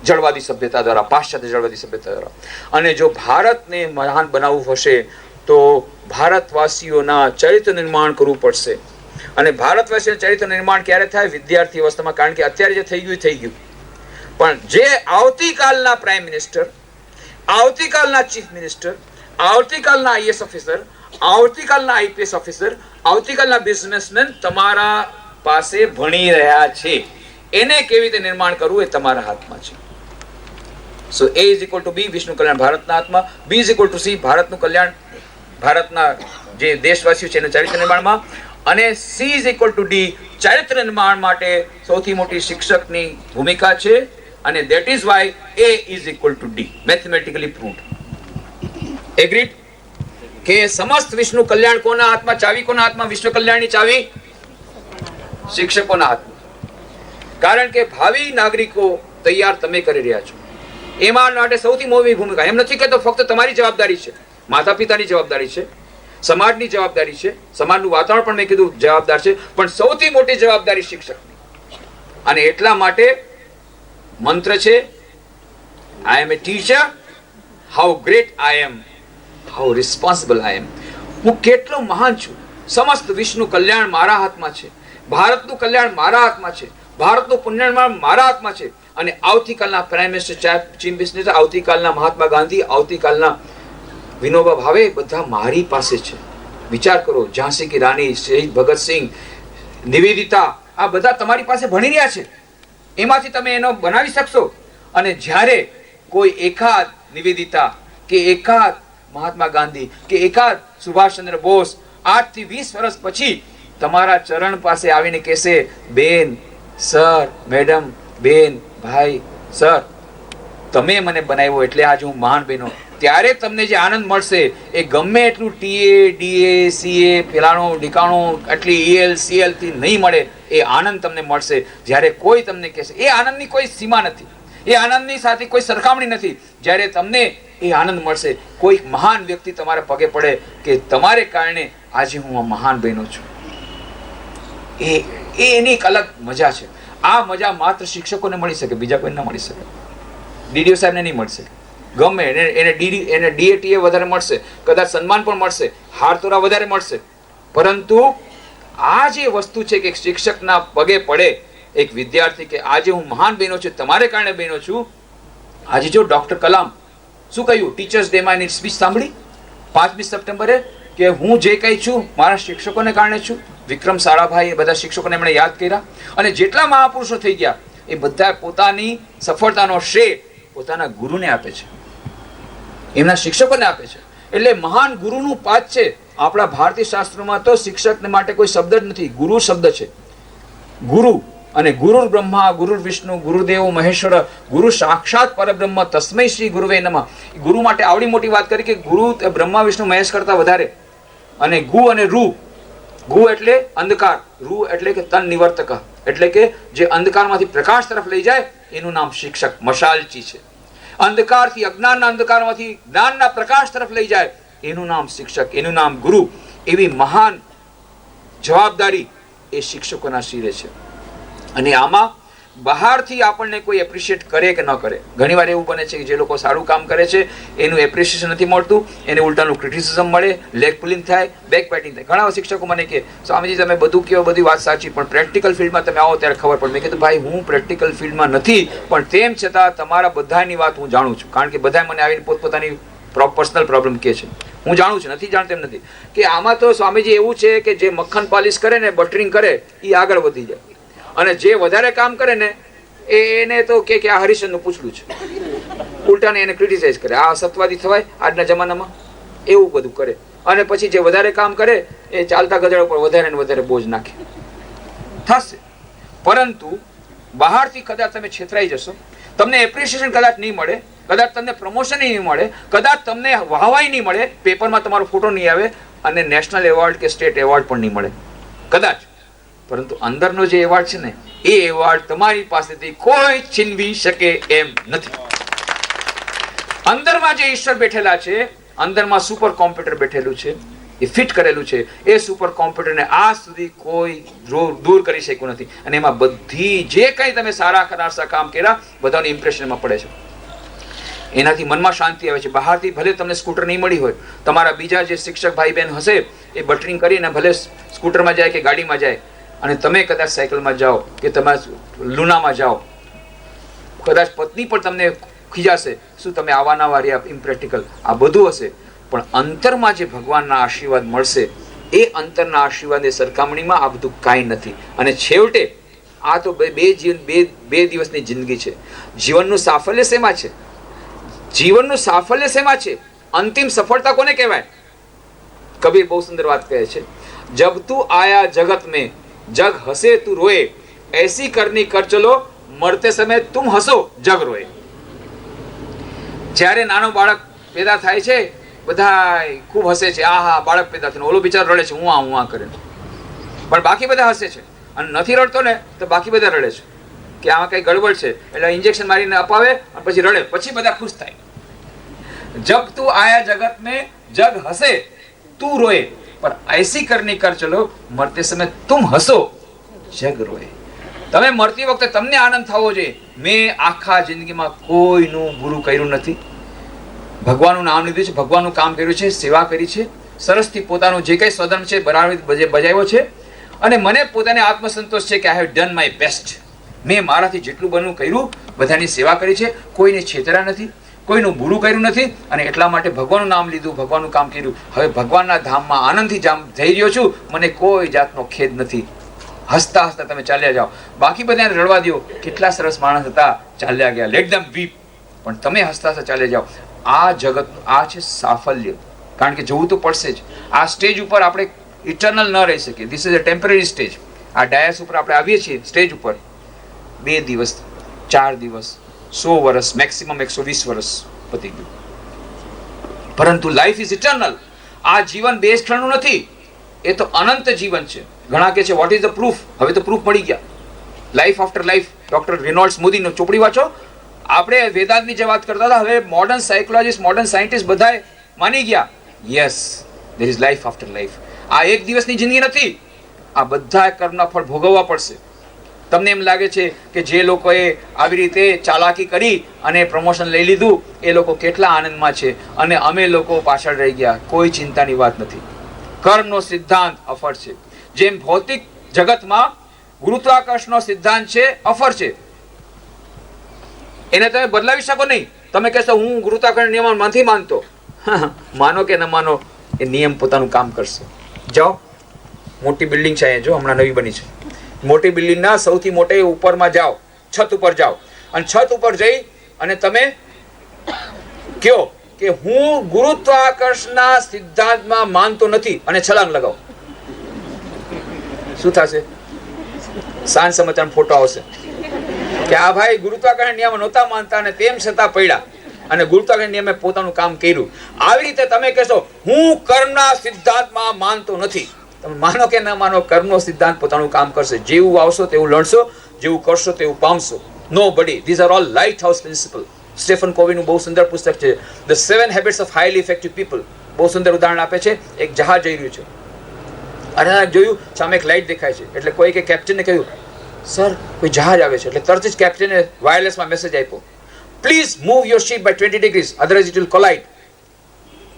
જળવાદી સભ્યતા દ્વારા, પાશ્ચાત્ય જળવાદી સભ્યતા દ્વારા. અને જો ભારતને મહાન બનાવવું હશે તો ભારતવાસીઓના ચરિત્ર નિર્માણ કરવું પડશે. અને ભારતવાસીઓનું ચરિત્ર નિર્માણ ક્યારે થાય? વિદ્યાર્થી અવસ્થામાં. કારણ કે અત્યારે જે થઈ ગયું થઈ ગયું, પણ જે આવતીકાલના પ્રાઇમ મિનિસ્ટર, આવતીકાલના ચીફ મિનિસ્ટર, આવતીકાલના આઈએસ ઓફિસર, આવતીકાલના આઈપીએસ ઓફિસર, આવતીકાલના બિઝનેસમેન તમારા પાસે ભણી રહ્યા છે, એને કેવી રીતે નિર્માણ કરવું એ તમારા હાથમાં છે. સો A is equal to B, વિશ્વનું કલ્યાણ ભારતના હાથમાં. B is equal to C, ભારતનું કલ્યાણ ભારતના જે દેશવાસીઓ છે એના ચરિત્ર નિર્માણમાં. અને C is equal two D, ચરિત્ર નિર્માણ માટે સૌથી મોટી શિક્ષકની ભૂમિકા છે. અને that is why A is equal to D, mathematically proved. Agreed? કે સમસ્ત વિશ્વનું કલ્યાણ કોના હાથમાં? ચાવી કોના હાથમાં? વિશ્વ કલ્યાણની ચાવી શિક્ષકોના હાથમાં. કારણ કે ભાવિ નાગરિકો તૈયાર તમે કરી રહ્યા છો. એમાં માટે સૌથી મોટી ભૂમિકા, એમ નથી કહેતો ફક્ત તમારી જવાબદારી છે, માતા પિતાની જવાબદારી છે, સમાજની જવાબદારી છે, સમાજનું વાતાવરણ પણ મેં કીધું જવાબદાર છે, પણ સૌથી મોટી જવાબદારી શિક્ષકની. અને એટલા માટે મંત્ર છે, I am a teacher, how great I am, how responsible I am. હું કેટલો મહાન છું. સમસ્ત વિશ્વનું કલ્યાણ મારા હાથમાં છે, ભારતનું કલ્યાણ મારા હાથમાં છે, ભારતનું પુનર્નિર્માણ મારા હાથમાં છે. અને આવતીકાલના prime minister, chief minister, આવતીકાલના Mahatma Gandhi, આવતીકાલના Vinoba ભાવે બધા મારી પાસે છે. વિચાર કરો, ઝાંસી કી રાણી, શહીદ ભગતસિંહ, નિવેદિતા, આ બધા તમારી પાસે ભણી રહ્યા છે. એમાંથી તમે એનો બનાવી શકશો. અને જ્યારે કોઈ એકાદ નિવેદિતા કે એકાદ મહાત્મા ગાંધી કે એકાદ સુભાષચંદ્ર બોઝ 8 થી 20 વર્ષ પછી તમારા ચરણ પાસે આવીને કહેશે, બેન, સર, મેડમ, બેન, ભાઈ, સર, તમે મને બનાવ્યો એટલે આજે હું મહાન બન્યો, ત્યારે તમને જે આનંદ મળશે એ ગમે એટલું ટીએ, ડીએ, સીએ, ફેલાણો ઢીકાણો એટલી EL, CL થી નહીં મળે. એ આનંદ તમને મળશે જ્યારે કોઈ તમને કહેશે. એ આનંદની કોઈ સીમા નથી, એ આનંદની સાથે કોઈ સરખામણી નથી. જ્યારે તમને એ આનંદ મળશે, કોઈ મહાન વ્યક્તિ તમારા પગે પડે કે તમારે કારણે આજે હું મહાન બન્યો છું, એ એની એક અલગ મજા છે. આ મજા માત્ર શિક્ષકોને મળી શકે, બીજા કોઈને ન મળી શકે. DDO સાહેબને નહીં મળશે. ગમે એને DATA વધારે મળશે, કદાચ સન્માન પણ મળશે, હારતોરા વધારે મળશે, પરંતુ આ જે વસ્તુ છે કે શિક્ષકના પગે પડે એક વિદ્યાર્થી કે આજે હું મહાન બન્યો છું, તમારે કારણે બન્યો છું. આજે જો ડોક્ટર કલામ શું કહ્યું ટીચર્સ ડે માં એની સ્પીચ સાંભળી 5મી સપ્ટેમ્બરે કે હું જે કંઈ છું મારા શિક્ષકોને કારણે છું. વિક્રમ સારાભાઈ, એ બધા શિક્ષકોને એમણે યાદ કર્યા. અને જેટલા મહાપુરુષો થઈ ગયા એ બધા પોતાની સફળતાનો શ્રેય પોતાના ગુરુને આપે છે, એમના શિક્ષકોને આપે છે. એટલે મહાન ગુરુનું પાઠ છે. આપણા ભારતીય શાસ્ત્રોમાં તો શિક્ષકને માટે કોઈ શબ્દ જ નથી, ગુરુ શબ્દ છે. ગુરુ અને ગુરુર બ્રહ્મા, ગુરુર વિષ્ણુ, ગુરુદેવો મહેશ્વર, ગુરુ સાક્ષાત પરબ્રહ્મ, તસ્મૈ શ્રી ગુરુવે નમઃ. ગુરુ માટે આવડી મોટી વાત કરી કે ગુરુ બ્રહ્મા વિષ્ણુ મહેશ કરતા વધારે. અને ગુ અને રૂ, ગુ એટલે અંધકાર, રૂ એટલે કે તન નિવર્તક, એટલે કે જે અંધકારમાંથી પ્રકાશ તરફ લઈ જાય એનું નામ શિક્ષક, મશાલચી છે. અંધકારથી, અજ્ઞાનના અંધકારમાંથી જ્ઞાનના પ્રકાશ તરફ લઈ જાય એનું નામ શિક્ષક, એનું નામ ગુરુ. એવી મહાન જવાબદારી એ શિક્ષકોના શિરે છે. અને આમાં બહારથી આપણને કોઈ એપ્રિશિએટ કરે કે ન કરે, ઘણીવાર એવું બને છે કે જે લોકો સારું કામ કરે છે એનું એપ્રિશિએશન નથી મળતું, એને ઉલટાનું ક્રિટિસિઝમ મળે, લેગ પુલિંગ થાય, બેક પેટિંગ થાય. ઘણા શિક્ષકો મને કહે, સ્વામીજી તમે બધું કહો, બધી વાત સાચી, પણ પ્રેક્ટિકલ ફિલ્ડમાં તમે આવો ત્યારે ખબર પડે. મેં કીધું ભાઈ હું પ્રેક્ટિકલ ફિલ્ડમાં નથી, પણ તેમ છતાં તમારા બધાની વાત હું જાણું છું. કારણ કે બધા મને આવીને પોતપોતાની પર્સનલ પ્રોબ્લેમ કહે છે, હું જાણું છું, નથી જાણતો એમ નથી. કે આમાં તો સ્વામીજી એવું છે કે જે મક્ખન પાલિશ કરે ને, બટરિંગ કરે એ આગળ વધી જાય, અને જે વધારે કામ કરે ને એને તો કે આ હરિશ્ચંદ્રનું પૂછડું છે, ઉલટાને એને ક્રિટિસાઇઝ કરે. આ સત્વાદી થવાય આજના જમાનામાં, એવું બધું કરે. અને પછી જે વધારે કામ કરે એ ચાલતા ગધેડા ઉપર વધારે ને વધારે બોજ નાખે. થશે, પરંતુ બહારથી કદાચ તમે છેતરાઈ જશો તમને એપ્રિસિએશન કદાચ નહીં મળે, કદાચ તમને પ્રમોશન નહીં મળે, કદાચ તમને વાહવાઈ નહીં મળે, પેપરમાં તમારો ફોટો નહીં આવે અને નેશનલ એવોર્ડ કે સ્ટેટ એવોર્ડ પણ નહીં મળે કદાચ, પરંતુ અંદરનો જે એવોર્ડ છે ને એ એવોર્ડ તમારી પાસેથી કોઈ છીનવી શકે એમ નથી. અંદરમાં જે ઈશ્વર બેઠેલા છે, અંદરમાં સુપર કોમ્પ્યુટર બેઠેલું છે, એ ફિટ કરેલું છે, એ સુપર કોમ્પ્યુટરને આજ સુધી કોઈ દૂર કરી શક્યું નથી. અને એમાં બધી જે કંઈ તમે સારા ખરાબ કામ કર્યા બધાનું ઇમ્પ્રેશન એમાં પડે છે. એનાથી મનમાં શાંતિ આવે છે. બહારથી ભલે તમને સ્કૂટર નહીં મળી હોય, તમારા બીજા જે શિક્ષક ભાઈ બહેન હશે એ બટરિંગ કરીને ભલે સ્કૂટરમાં જાય કે ગાડીમાં જાય અને તમે કદાચ સાયકલમાં જાઓ કે તમે લુનામાં જાઓ, કદાચ પત્ની પણ તમને ખીજાશે, શું તમે આવાના વાર્યા ઇમ્પ્રેક્ટિકલ, આ બધું હશે, પણ અંતરમાં જે ભગવાનના આશીર્વાદ મળશે એ અંતરના આશીર્વાદની સરખામણીમાં આ બધું કાંઈ નથી. અને છેવટે આ તો બે દિવસની જિંદગી છે. જીવનનું સાફલ્ય શેમાં છે? જીવનનું સાફલ્ય શેમાં છે? અંતિમ સફળતા કોને કહેવાય? કબીર બહુ સુંદર વાત કહે છે, જબ તું આયા જગત में जग हंसे तू रोए, ऐसी करनी कर चलो, मरते समय तुम हंसो जग रोए. જ્યારે નાનો બાળક પેદા થાય છે બધા ખૂબ હસે છે, આ હા બાળક પેદા થયું, ઓલો બિચારો રડે છે હું આ કરે, પણ બાકી બધા હસે છે. અને નથી રડતો ને તો બાકી બધા રડે છે કે આમાં કઈ ગડબડ છે, એટલે ઇન્જેક્શન મારીને અપાવે અને પછી રડે, પછી બધા ખુશ થાય. જબ તું આયા જગત में जग हंसे तू रोए, पर ऐसी करनी कर चलो, मरते समय तुम हंसो जग रोए. તમે મરતી વખતે તમને આનંદ થવો જોઈએ, મેં આખા જિંદગીમાં કોઈનું બુરું કર્યું નથી, ભગવાનનું નામ લીધું છે, ભગવાનનું કામ કર્યું છે, સેવા કરી છે, સરસથી પોતાનું જે કંઈ સ્વધર્મ છે બજાવ્યો છે, અને મને પોતાને આત્મસંતોષ છે કે I have done my best. મેં મારાથી જેટલું બનવું કર્યું, બધાની સેવા કરી છે, કોઈને છેતરા નથી, કોઈનું બુરું કર્યું નથી, અને એટલા માટે ભગવાનનું નામ લીધું, ભગવાનનું કામ કર્યું. હવે ભગવાનના ધામમાં આનંદથી જઈ રહ્યો છું, મને કોઈ જાતનો ખેદ નથી. હસતા હસતા તમે ચાલ્યા જાઓ, બાકી બધાને રડવા દો, કેટલા સરસ માણસ હતા ચાલ્યા ગયા, લેટ ધેમ વીપ, પણ તમે હસતા હસતા ચાલ્યા જાઓ. આ જગત, આ છે સાફલ્ય, કારણ કે જવું તો પડશે જ. આ સ્ટેજ ઉપર આપણે ઇટર્નલ ન રહી શકીએ, this is a temporary stage. આ ડાયસ ઉપર આપણે આવીએ છીએ સ્ટેજ ઉપર 2 દિવસ, 4 દિવસ, 100 વર્ષ, મેક્સિમમ 120 વર્ષ પતી ગયું, પરંતુ લાઈફ ઇઝ ઇટર્નલ. આ જીવન 2 ક્ષણનું નથી, એ તો અનંત જીવન છે. ઘણા કે છે વોટ ઇઝ ધ પ્રૂફ? હવે તો પ્રૂફ મળી ગયા. Life after life, doctor Reynolds મોદીનો ચોપડી વાંચો. આપણે વેદાંતની જે વાત કરતા હતા, હવે મોડર્ન સાયકોલોજીસ્ટ, મોડર્ન સાયન્ટિસ્ટ બધાએ માની ગયા, yes there is life after life. આ એક દિવસની જિંદગી નથી, આ બધા કર્મના ફળ ભોગવવા પડશે. તમને એમ લાગે છે કે જે લોકોએ આવી રીતે ચાલાકી કરી અને પ્રમોશન લઈ લીધું એ લોકો કેટલા આનંદમાં છે, અને અમે લોકો પાછળ રહી ગયા. કોઈ ચિંતાની વાત નથી. કર્મનો સિદ્ધાંત અફર છે. જેમ ભૌતિક જગતમાં ગુરુત્વાકર્ષણનો સિદ્ધાંત છે, અફર છે, એને તમે બદલાવી શકો નહીં. તમે કહેશો હું ગુરુત્વાકર્ષણ નિયમ નથી માનતો, માનો કે ન માનો, એ નિયમ પોતાનું કામ કરશે. જાઓ, મોટી બિલ્ડિંગ છે અહીંયા, જો હમણાં નવી બની છે, મોટી બિલ્ડિંગના સૌથી મોટી ઉપરમાં જાઓ, છત ઉપર જાઓ, અને છત ઉપર જઈ અને તમે કહો કે હું ગુરુત્વાકર્ષણના સિદ્ધાંતમાં માનતો નથી, અને છલાંગ લગાવો. શું થશે? સાંજ સમાચાર ફોટો આવશે કે આ ભાઈ ગુરુત્વાકર્ષણ નિયમ નહોતા માનતા અને તેમ છતાં પડ્યા અને ગુરુત્વાકર્ષણ નિયમે પોતાનું કામ કર્યું. આવી રીતે તમે કહેશો હું કર્મના સિદ્ધાંતમાં માનતો નથી. તમે માનો કે ન માનો, કર્મનો સિદ્ધાંત પોતાનું કામ કરશે. જેવું વાવશો તેવું લણશો, જેવું કરશો તેવું પામશો. No buddy. These are all lighthouse principle. Stephen કોવીનું બહુ સુંદર પુસ્તક છે, the 7 habits of highly effective people. બહુ સુંદર ઉદાહરણ આપે છે. એક જહાજ જઈ રહ્યું છે અને જોયું સામે એક લાઇટ દેખાય છે, એટલે કોઈ કે કેપ્ટનને કહ્યું, સર કોઈ જહાજ આવે છે. એટલે તરત જ કેપ્ટને વાયરલેસમાં મેસેજ આપ્યો, please move your ship by 20 degrees, otherwise it will collide.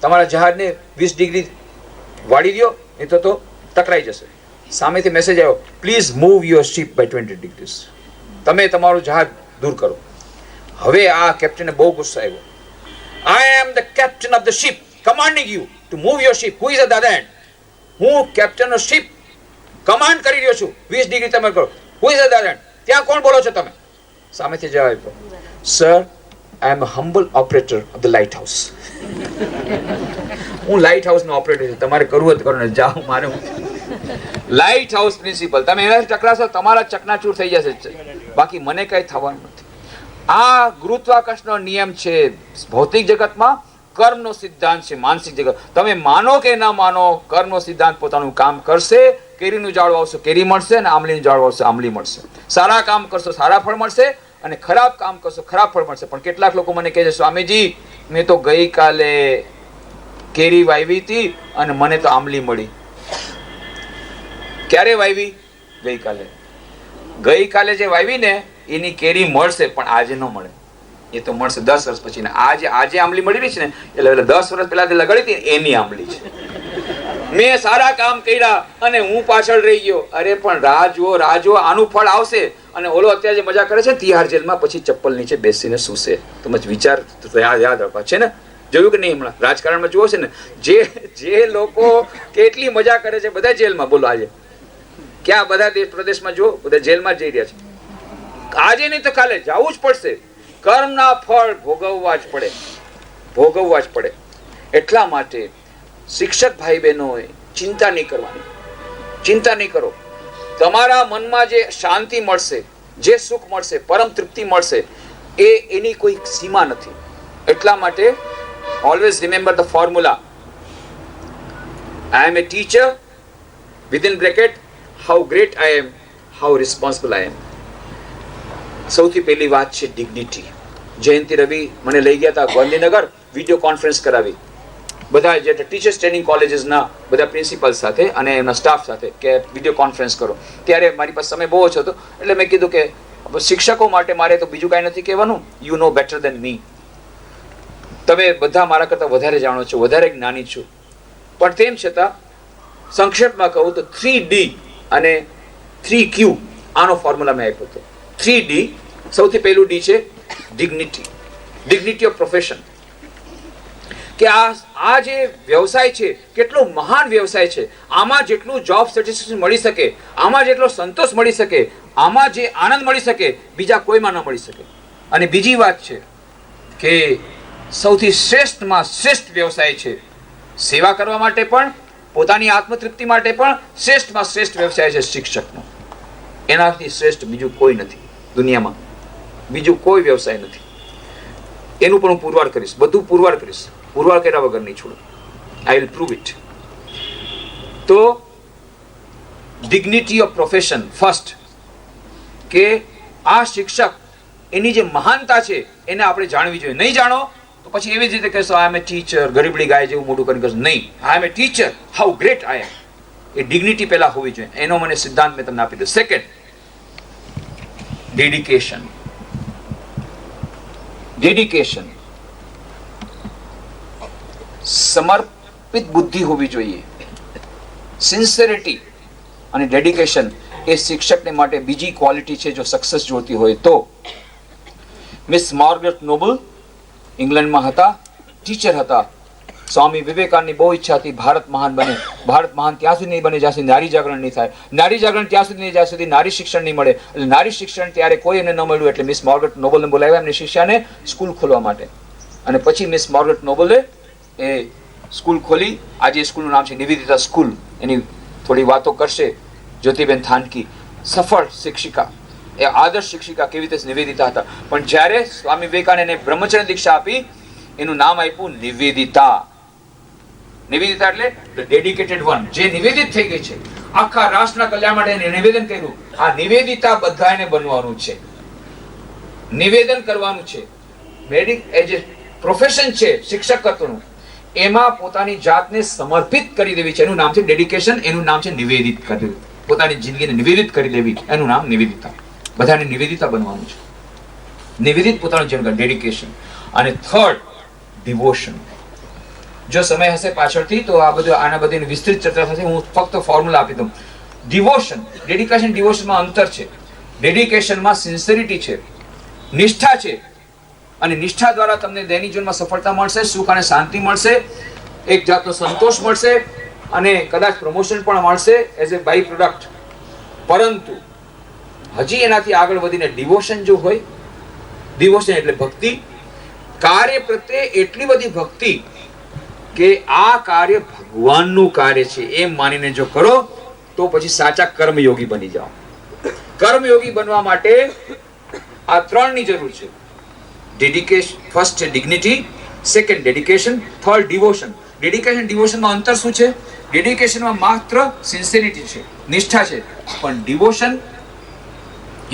તમારા જહાજને 20 ડિગ્રી વાળી દો, નહીં તો ટકરાઈ જશે. સામેથી મેસેજ આવ્યો, please move your ship by 20 degrees. તમે તમારું જહાજ દૂર કરો. હવે આ કેપ્ટનને બહુ ગુસ્સો આવ્યો. I am the captain of the ship commanding you to move your ship. Who is at the other end? હું કેપ્ટન ઓફ શિપ કમાન્ડ કરી રહ્યો છું, 20 ડિગ્રી તમે કરો. Who is at the other end? ત્યાં કોણ બોલો છો તમે? સામેથી જવાબ આપ્યો, sir I am a humble operator of the lighthouse. હું લાઇટ હાઉસનો ઓપરેટર છું, તમારે કરવું જ કરો ને જાઓ, મારે લાઇટ હાઉસ પ્રિન્સિપલ. તમે એનાથી ટકરાશો તમારા ચકનાચૂર થઈ જશે, બાકી મને કઈ થવાનું નથી. આ ગુરુત્વાકર્ષણનો નિયમ છે ભૌતિક જગતમાં, કર્મનો સિદ્ધાંત છે માનસિક જગત. તમે માનો કે ના માનો, કર્મનો સિદ્ધાંત પોતાનું કામ કરશે. કેરીનું ઝાડ વાવશો કેરી મળશે, અને આંબલીનું ઝાડ વાવશો આંબલી મળશે. સારા કામ કરશો સારા ફળ મળશે, અને ખરાબ કામ કરશો ખરાબ ફળ મળશે. પણ કેટલાક લોકો મને કહે છે, સ્વામીજી મેં તો ગઈકાલે કેરી વાવી હતી અને મને તો આંબલી મળી. ક્યારે વાવી? ગઈકાલે. ગઈકાલે જે વાવી ને એની કેરી મળશે, પણ આજે ન મળે. એ તો મળશે 10 વર્ષ પછી. આજે આંબલી મળી રહી છે ને, એટલે 10 વર્ષ પહેલા લગાડી હતી એની આંબલી છે. મેં સારા કામ કર્યા અને હું પાછળ રહી ગયો. અરે પણ રાહ જુઓ, આનું ફળ આવશે. અને ઓલો અત્યારે જે મજા કરે છે તિહાર જેલમાં, પછી ચપ્પલ નીચે બેસીને સૂશે. તમે વિચાર યાદ રાખવા છે ને, જોયું કે નહીં? હમણાં રાજકારણમાં જુઓ છે ને, જે લોકો કેટલી મજા કરે છે બધા જેલમાં. બોલો આજે ક્યાં બધા દેશ પ્રદેશમાં જુઓ, બધા જેલમાં જઈ રહ્યા છે. આજે નહીં તો કાલે જવું જ પડશે. કર્મના ફળ ભોગવવા જ પડે. એટલા માટે શિક્ષક ભાઈ બહેનોએ ચિંતા નહીં કરવાની. ચિંતા નહીં કરો. તમારા મનમાં જે શાંતિ મળશે, જે સુખ મળશે, પરમ તૃપ્તિ મળશે, એની કોઈ સીમા નથી. એટલા માટે always remember the formula. I am a teacher, within bracket, how great I am, how responsible I am. સૌથી પહેલી વાત છે ડિગ્નિટી. જયંતિ રવિ મને લઈ ગયા હતા ગાંધીનગર, વિડીયો કોન્ફરન્સ કરાવી બધા જે ટીચર્સ ટ્રેનિંગ કોલેજીસના બધા પ્રિન્સિપલ સાથે અને એમના સ્ટાફ સાથે, કે વિડીયો કોન્ફરન્સ કરો. ત્યારે મારી પાસે સમય બહુ ઓછો હતો, એટલે મેં કીધું કે શિક્ષકો માટે મારે તો બીજું કાંઈ નથી કહેવાનું. યુ નો બેટર દેન મી. તમે બધા મારા કરતાં વધારે જાણો છો, વધારે જ્ઞાની છો. પણ તેમ છતાં સંક્ષેપમાં કહું તો 3D અને 3Q આનો ફોર્મ્યુલા મેં આપ્યો હતો. 3D, સૌથી પહેલું ડી છે ડિગ્નિટી. Dignity of profession. કે આ જે વ્યવસાય છે કેટલો મહાન વ્યવસાય છે. આમાં જેટલું જોબ સેટિસ્ફેક્શન મળી શકે, આમાં જેટલો સંતોષ મળી શકે, આમાં જે આનંદ મળી શકે, બીજા કોઈમાં ન મળી શકે. અને બીજી વાત છે કે સૌથી શ્રેષ્ઠમાં શ્રેષ્ઠ વ્યવસાય છે. સેવા કરવા માટે પણ, પોતાની આત્મતૃપ્તિ માટે પણ શ્રેષ્ઠમાં શ્રેષ્ઠ વ્યવસાય છે શિક્ષકનો. એનાથી શ્રેષ્ઠ બીજું કોઈ નથી દુનિયામાં. બીજું કોઈ વ્યવસાય નથી. એનું પણ હું પુરવાર કરીશ, બધું પુરવાર કરીશ. પુરવાર કર્યા વગર નહીં છોડું. I will prove it. તો ડિગ્નિટી ઓફ પ્રોફેશન ફર્સ્ટ, કે આ શિક્ષક એની જે મહાનતા છે એને આપણે જાણવી જોઈએ. નહીં જાણો તો પછી એવી જ રીતે કહેશો આઈ એમ એ ટીચર, ગરીબડી ગાય જેવું મોટું કરીને કહેશો. નહીં, I am a teacher, how great I am. એ ડિગ્નિટી પહેલા હોવી જોઈએ. એનો મને સિદ્ધાંત મેં તમને આપી દઉં. Second, dedication. ડેડિકેશન, સમર્પિત બુદ્ધિ હોવી જોઈએ. સિન્સિયરિટી અને ડેડિકેશન એ શિક્ષકને માટે બીજી ક્વોલિટી છે જો સક્સેસ જોતી હોય તો. મિસ માર્ગરેટ નોબલ ઇંગ્લેન્ડમાં હતા, ટીચર હતા. સ્વામી વિવેકાનંદની બહુ ઈચ્છા હતી ભારત મહાન બને. ભારત મહાન ત્યાં સુધી નહીં બને જ્યાં સુધી નારી જાગરણ નહીં થાય. નારી જાગરણ ત્યાં સુધી નહીં જ્યાં સુધી નારી શિક્ષણ નહીં મળે. એટલે નારી શિક્ષણ ત્યારે કોઈ એને ન મળ્યું, એટલે મિસ માર્ગરેટ નોબલને બોલાવ્યા એમની શિષ્યાને સ્કૂલ ખોલવા માટે. અને પછી મિસ માર્ગરેટ નોબલે એ સ્કૂલ ખોલી. આજે સ્કૂલનું નામ છે નિવેદિતા સ્કૂલ. એની થોડી વાતો કરશે જ્યોતિબેન થાનકી. સફળ શિક્ષિકા, એ આદર્શ શિક્ષિકા કેવી રીતે નિવેદિતા હતા. પણ જ્યારે સ્વામી વિવેકાનંદે બ્રહ્મચર્ય દીક્ષા આપી, એનું નામ આપ્યું નિવેદિતા. નિવેદિતા એટલે ધ ડેડિકેટેડ વન, જે નિવેદિત થઈ ગઈ છે. આખા રાષ્ટ્રના કલ્યાણ માટે એને નિવેદન કર્યું. આ નિવેદિતા બધાને બનવાનું છે, નિવેદન કરવાનું છે. એજ એ પ્રોફેશન છે શિક્ષકત્વનું, એમાં પોતાની જાતને સમર્પિત કરી દેવી છે. એનું નામ છે ડેડિકેશન, એનું નામ છે નિવેદિત કરવું. પોતાની જિંદગીને નિવેદિત કરી દેવી, એનું નામ નિવેદિતા. બધાને નિવેદિતા બનવાનું છે. નિવેદિત પોતાનું જીવન, ડેડિકેશન. અને થર્ડ, ડિવોશન. જો સમય હશે પાછળથી તો આ બધું આના બધી વિસ્તૃત ચર્ચા થશે. હું ફક્ત ફોર્મ્યુલા આપી દઉં. ડિવોશન, ડેડિકેશન, ડિવોશનમાં અંતર છે. ડેડિકેશનમાં સિન્સિયરિટી છે, નિષ્ઠા છે. અને નિષ્ઠા દ્વારા તમને દૈનિક જીવનમાં સફળતા મળશે, સુખ અને શાંતિ મળશે, એક જાતનો સંતોષ મળશે, અને કદાચ પ્રમોશન પણ મળશે એઝ એ બાય પ્રોડક્ટ. પરંતુ હજી એનાથી આગળ વધીને ડિવોશન જો હોય, ડિવોશન એટલે ભક્તિ, કાર્ય પ્રત્યે એટલી બધી ભક્તિ કે આ કાર્ય ભગવાનનું કાર્ય છે એમ માનીને જો કરો તો પછી સાચા કર્મયોગી બની જાઓ. કર્મયોગી બનવા માટે આ ત્રણની જરૂર છે. ડેડિકેશન, ફર્સ્ટ છે dignity, second dedication, third devotion. Dedication ડિવોશનમાં અંતર શું છે? ડેડિકેશનમાં માત્ર સિન્સિયરિટી છે, નિષ્ઠા છે, પણ ડિવોશન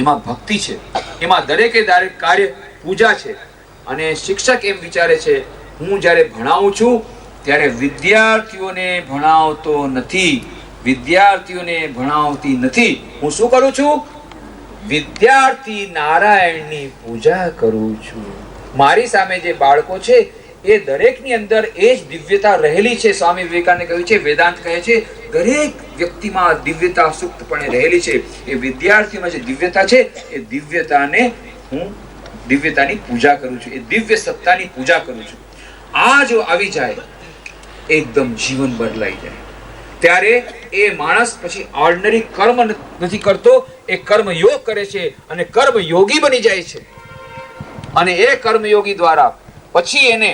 એમાં ભક્તિ છે, એમાં દરેકે દરેક કાર્ય પૂજા છે. અને શિક્ષક એમ વિચારે છે, હું જ્યારે ભણાવું છું ત્યારે વિદ્યાર્થીઓને ભણાવતો નથી, વિદ્યાર્થીઓને ભણાવતી નથી. હું શું કરું છું? વિદ્યાર્થી નારાયણની પૂજા કરું છું. મારી સામે જે બાળકો છે એ દરેકની અંદર એ જ દિવ્યતા રહેલી છે. સ્વામી વિવેકાનંદે કહ્યું છે, વેદાંત કહે છે, દરેક વ્યક્તિમાં દિવ્યતા સુપ્તપણે રહેલી છે. એ વિદ્યાર્થીમાં જે દિવ્યતા છે એ દિવ્યતાને હું દિવ્યતાની પૂજા કરું છું, એ દિવ્ય સત્તાની પૂજા કરું છું. આ જો આવી જાય, એકદમ જીવન બદલાઈ જાય. ત્યારે એ માણસ પછી ઓર્ડિનરી કર્મ નથી કરતો, એ કર્મયોગ કરે છે અને કર્મયોગી બની જાય છે. અને એ કર્મયોગી દ્વારા પછી એને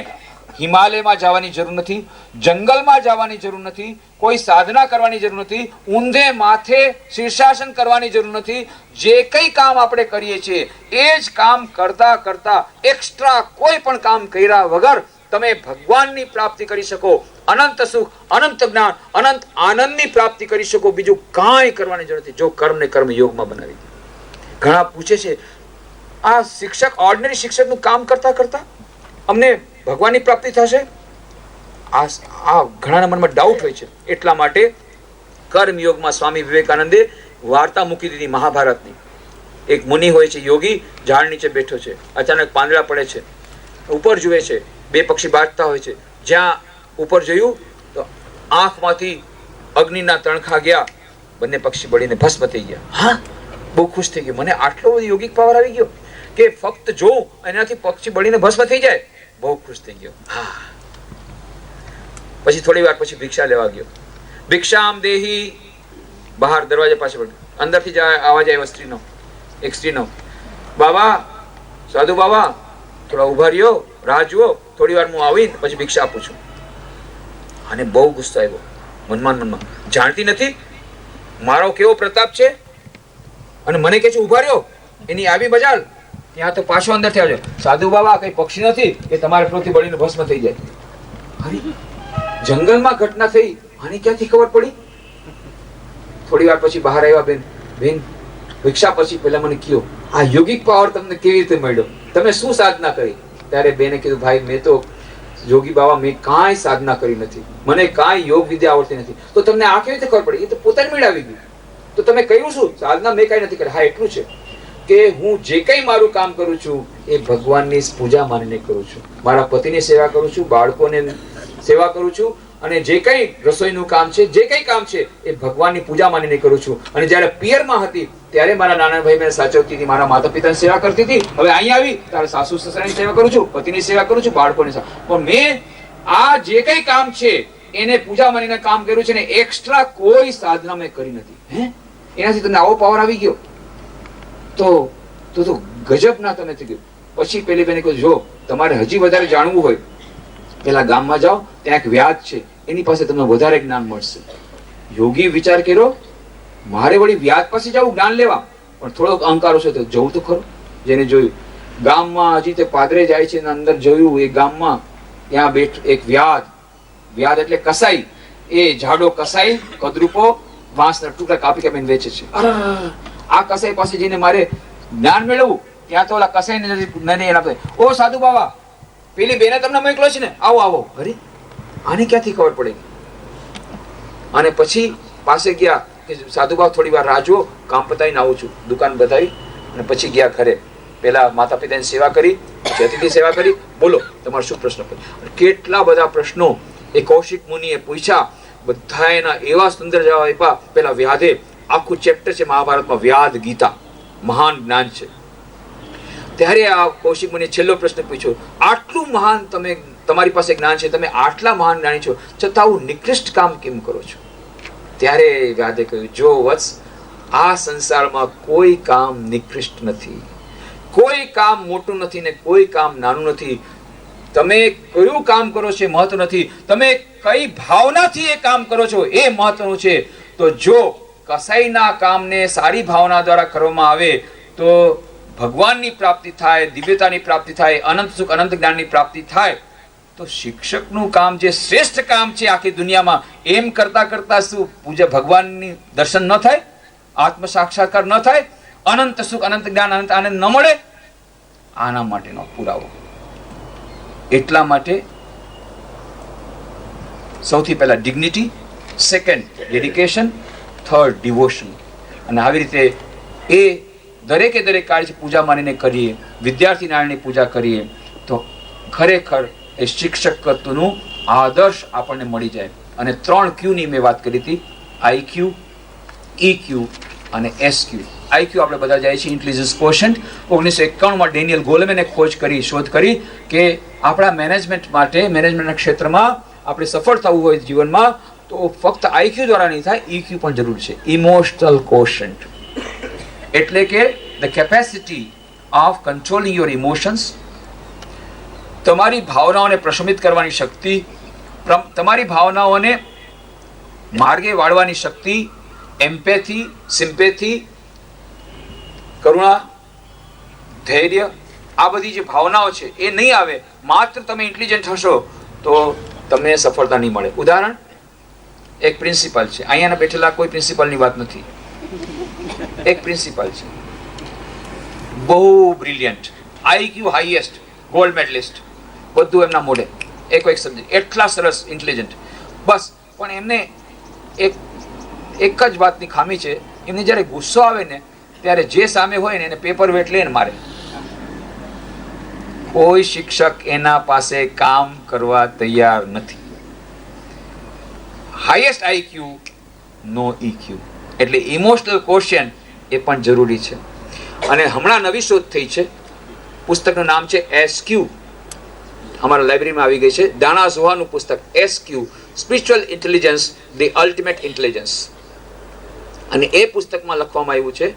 હિમાલયમાં જવાની જરૂર નથી, જંગલમાં જવાની જરૂર નથી, કોઈ સાધના કરવાની જરૂર નથી, ઊંધે માથે શીર્ષાસન કરવાની જરૂર નથી. જે કંઈ કામ આપણે કરીએ છીએ એ જ કામ કરતા કરતા એક્સ્ટ્રા કોઈ પણ કામ કર્યા વગર તમે ભગવાનની પ્રાપ્તિ કરી શકો, અનંત સુખ, અનંત જ્ઞાન, અનંત આનંદની પ્રાપ્તિ કરી શકો. બીજું કાંઈ કરવાની જરૂર નથી, જો કર્મને કર્મ યોગમાં બનાવી. ઘણા પૂછે છે, આ શિક્ષક, ઓર્ડિનરી શિક્ષકનું કામ કરતા કરતા અમને ભગવાનની પ્રાપ્તિ થશે? આ ઘણાના મનમાં ડાઉટ હોય છે. એટલા માટે કર્મયોગમાં સ્વામી વિવેકાનંદે વાર્તા મૂકી દીધી મહાભારતની. એક મુનિ હોય છે, યોગી, ઝાડ નીચે બેઠો છે, અચાનક પાંદડા પડે છે, ઉપર જુએ છે, બે પક્ષી બાજતા હોય છે. જ્યાં ઉપર જોયું તો આંખમાંથી અગ્નિના તણખા ગયા, બંને પક્ષી બળીને ભસ્મ થઈ ગયા. હા, બહુ ખુશ થઈ ગયો, મને આટલો બધો યોગિક પાવર આવી ગયો કે ફક્ત જોઉં એનાથી પક્ષી બળીને ભસ્મ થઈ જાય. બહુ ખુશ થઈ ગયો. હા, પછી થોડી વાર પછી ભિક્ષા લેવા ગયો. ભિક્ષામ દેહી, બહાર દરવાજા પાસે અંદરથી અવાજ આવ્યો સ્ત્રીનો, એક સ્ત્રીનો, બાબા, સાધુ બાબા, થોડા ઉભા રહ્યો, રાહ જુઓ, થોડી વાર હું આવીને પછી ભિક્ષા આપું છું. અને બહુ ગુસ્સો આવ્યો, મનમાં જાણતી નથી મારો કેવો પ્રતાપ છે અને મને કે છે ઉભા રહ્યો, એની આવી મજાલ. ત્યાં તો પાછો અંદરથી આવજો, સાધુ બાબા કઈ પક્ષી નથી કે તમારે પ્રતિ બળીને ભસ્મ થઈ જાય. અરે, જંગલમાં ઘટના થઈ, આની ક્યાંથી ખબર પડી? થોડી વાર પછી બહાર આવ્યા. બેન, ભિક્ષા પછી પહેલા મને કયો, આ યોગિક પાવર તમને કેવી રીતે મળ્યો? તમે શું સાધના કરી? ત્યારે બેને કીધું, ભાઈ, મેં તો યોગી બાબા, મેં કાંઈ સાધના કરી નથી, મને કાંઈ યોગ વિદ્યા આવડતી નથી. તો તમને આ કેવી રીતે ખબર પડી? એ તો પોતાની મેળ આવી ગયું. તો તમે કહ્યું શું? સાધના મેં કાંઈ નથી કરી. હા, એટલું છે કે હું જે કંઈ મારું કામ કરું છું એ ભગવાનની પૂજા માનીને કરું છું. મારા પતિની સેવા કરું છું, બાળકોને સેવા કરું છું, અને જે કંઈ રસોઈનું કામ છે, જે કંઈ કામ છે એ ભગવાનની પૂજા માનીને કરું છું. અને જ્યારે પિયરમાં હતી ત્યારે મારા નાના ભાઈ મને સાચવતી હતી, મારા માતા પિતાની સેવા કરતી હતી. હવે અહીંયા આવી ત્યારે સાસુ સસરાની સેવા કરું છું, પતિની સેવા કરું છું, બાળકોની સેવા. પણ મેં આ જે કંઈ કામ છે એને પૂજા માનીને કામ કર્યું છે ને એક્સ્ટ્રા કોઈ સાધના મેં કરી નથી. હે, એનાથી તમને આવો પાવર આવી ગયો તો ગજબ ના તમે થઈ ગયું. પછી પેલી બેને કહ્યું, જો તમારે હજી વધારે જાણવું હોય, પેલા ગામમાં જાઓ, ત્યાં એક વ્યાજ છે, એની પાસે તમને વધારે જ્ઞાન મળશે. યોગી વિચાર કર્યો, મારે વળી વ્યાજ પાસે જવું જ્ઞાન લેવા, પણ થોડોક અહંકાર છે તો જવું તો ખરું. જેને જોયું ગામમાં, હજી તે પાદરે જાય છે, અંદર જોયું એ ગામમાં ત્યાં એક વ્યાજ એટલે કસાઈ, એ જાડો કસાઈ, કદરૂપો, વાંસના ટુકડા કાપી કાપીને વેચે છે. આ કસાઈ પાસે જઈને મારે જ્ઞાન મેળવવું, ત્યાં તો ઓલા કસાઈને નહીં આપે, ઓ સાધુ બાબા, પેલી બેને તમને મોકલો છે ને, આવો આવો. અરે, આને ક્યાંથી ખબર પડે? અને પછી પાસે ગયા કે સાધુ બાબા થોડી વાર રાહ જુઓ, કામ પતાવીને આવું છું. દુકાન બતાવી અને પછી ગયા ઘરે. પેલા માતા પિતાની સેવા કરી, પછી અતિથિની સેવા કરી. બોલો, તમારો શું પ્રશ્ન? કેટલા બધા પ્રશ્નો એ કૌશિક મુનિએ પૂછ્યા, બધા એના એવા સુંદર જવાબ આપ્યા. પેલા વ્યાધે, આખું ચેપ્ટર છે મહાભારતમાં, વ્યાદ ગીતા, મહાન જ્ઞાન છે. ત્યારે આ કૌશિક મુનિએ છેલ્લો પ્રશ્ન પૂછ્યો, આટલું મહાન તમારી પાસે જ્ઞાન છે, તમે આટલા મહાન જ્ઞાની છો, છતાં આવું નિકૃષ્ટ કામ કેમ કરો છો? ત્યારે વ્યાધે કહ્યું, જો વત્સ, આ સંસારમાં કોઈ કામ નિકૃષ્ટ નથી, કોઈ કામ મોટું નથી ને કોઈ કામ નાનું નથી. તમે કયું કામ કરો છો એ મહત્વ નથી, તમે કઈ ભાવનાથી એ કામ કરો છો એ મહત્વનું છે. તો જો કસાઈના કામને સારી ભાવના દ્વારા કરવામાં આવે તો ભગવાનની પ્રાપ્તિ થાય, દિવ્યતાની પ્રાપ્તિ થાય, અનંત સુખ અનંત જ્ઞાનની પ્રાપ્તિ થાય, તો શિક્ષકનું કામ જે શ્રેષ્ઠ કામ છે આખી દુનિયામાં, એમ કરતા કરતા શું પૂજા ભગવાનની દર્શન ન થાય, આત્મ સાક્ષાત્કાર ન થાય, અનંત સુખ અનંત જ્ઞાન અનંત આનંદ ન મળે? આના માટેનો પુરાવો. એટલા માટે સૌથી પહેલા dignity, second dedication, third devotion. અને આવી રીતે એ દરેકે દરેક કાર્ય પૂજા માનીને કરીએ, વિદ્યાર્થી નારાયણની પૂજા કરીએ, તો ખરેખર એ શિક્ષકત્વનું આદર્શ આપણને મળી જાય. અને 3 ક્યુની મેં વાત કરી હતી, આઈક્યુ, ઈક્યુ અને એસક્યુ. આઈક્યુ આપણે બધા જાય છે ઇન્ટેલિજન્સ કોશન્ટ. 1951માં ડેનિયલ ગોલમેને શોધ કરી કે આપણા મેનેજમેન્ટ માટે, મેનેજમેન્ટના ક્ષેત્રમાં આપણે સફળ થવું હોય જીવનમાં, તો ફક્ત આઈક્યુ દ્વારા નહીં થાય, ઈક્યુ પણ જરૂર છે, ઇમોશનલ કોશન્ટ. એટલે કે the capacity of controlling your emotions, તમારી ભાવનાઓને પ્રશમિત કરવાની શક્તિ, તમારી ભાવનાઓને માર્ગે વાળવાની શક્તિ, એમ્પેથી, સિમ્પેથી, કરુણા, ધૈર્ય, આ બધી જે ભાવનાઓ છે એ નહીં આવે, માત્ર તમે ઇન્ટેલિજન્ટ હશો તો તમને સફળતા નહીં મળે. ઉદાહરણ, એક પ્રિન્સિપાલ છે, અહીંયાના બેઠેલા કોઈ પ્રિન્સિપાલની વાત નથી, એક પ્રિન્સિપાલ છે, બહુ brilliant, IQ highest, gold medallist, બધું એમના મોઢે, એક સબ્જેક્ટ, એટલા સરસ ઇન્ટેલિજન્ટ, બસ. પણ એમને એક જ વાતની ખામી છે, એમને જ્યારે ગુસ્સો આવે ને ત્યારે જે સામે હોય ને એને પેપર વેટ લઈને મારે. કોઈ શિક્ષક એના પાસે કામ કરવા તૈયાર નથી. હાઈએસ્ટ આઈક્યુ, નો ઈક્યુ. એટલે ઇમોશનલ કોશિયન્ટ એ પણ જરૂરી છે. અને હમણાં નવી શોધ થઈ છે, પુસ્તકનું નામ છે એસક્યુ, અમારા લાઇબ્રેરીમાં આવી ગઈ છે, દાણા ઝોહાનું પુસ્તક, SQ, spiritual intelligence, the ultimate intelligence. અને એ પુસ્તકમાં લખવામાં આવ્યું છે,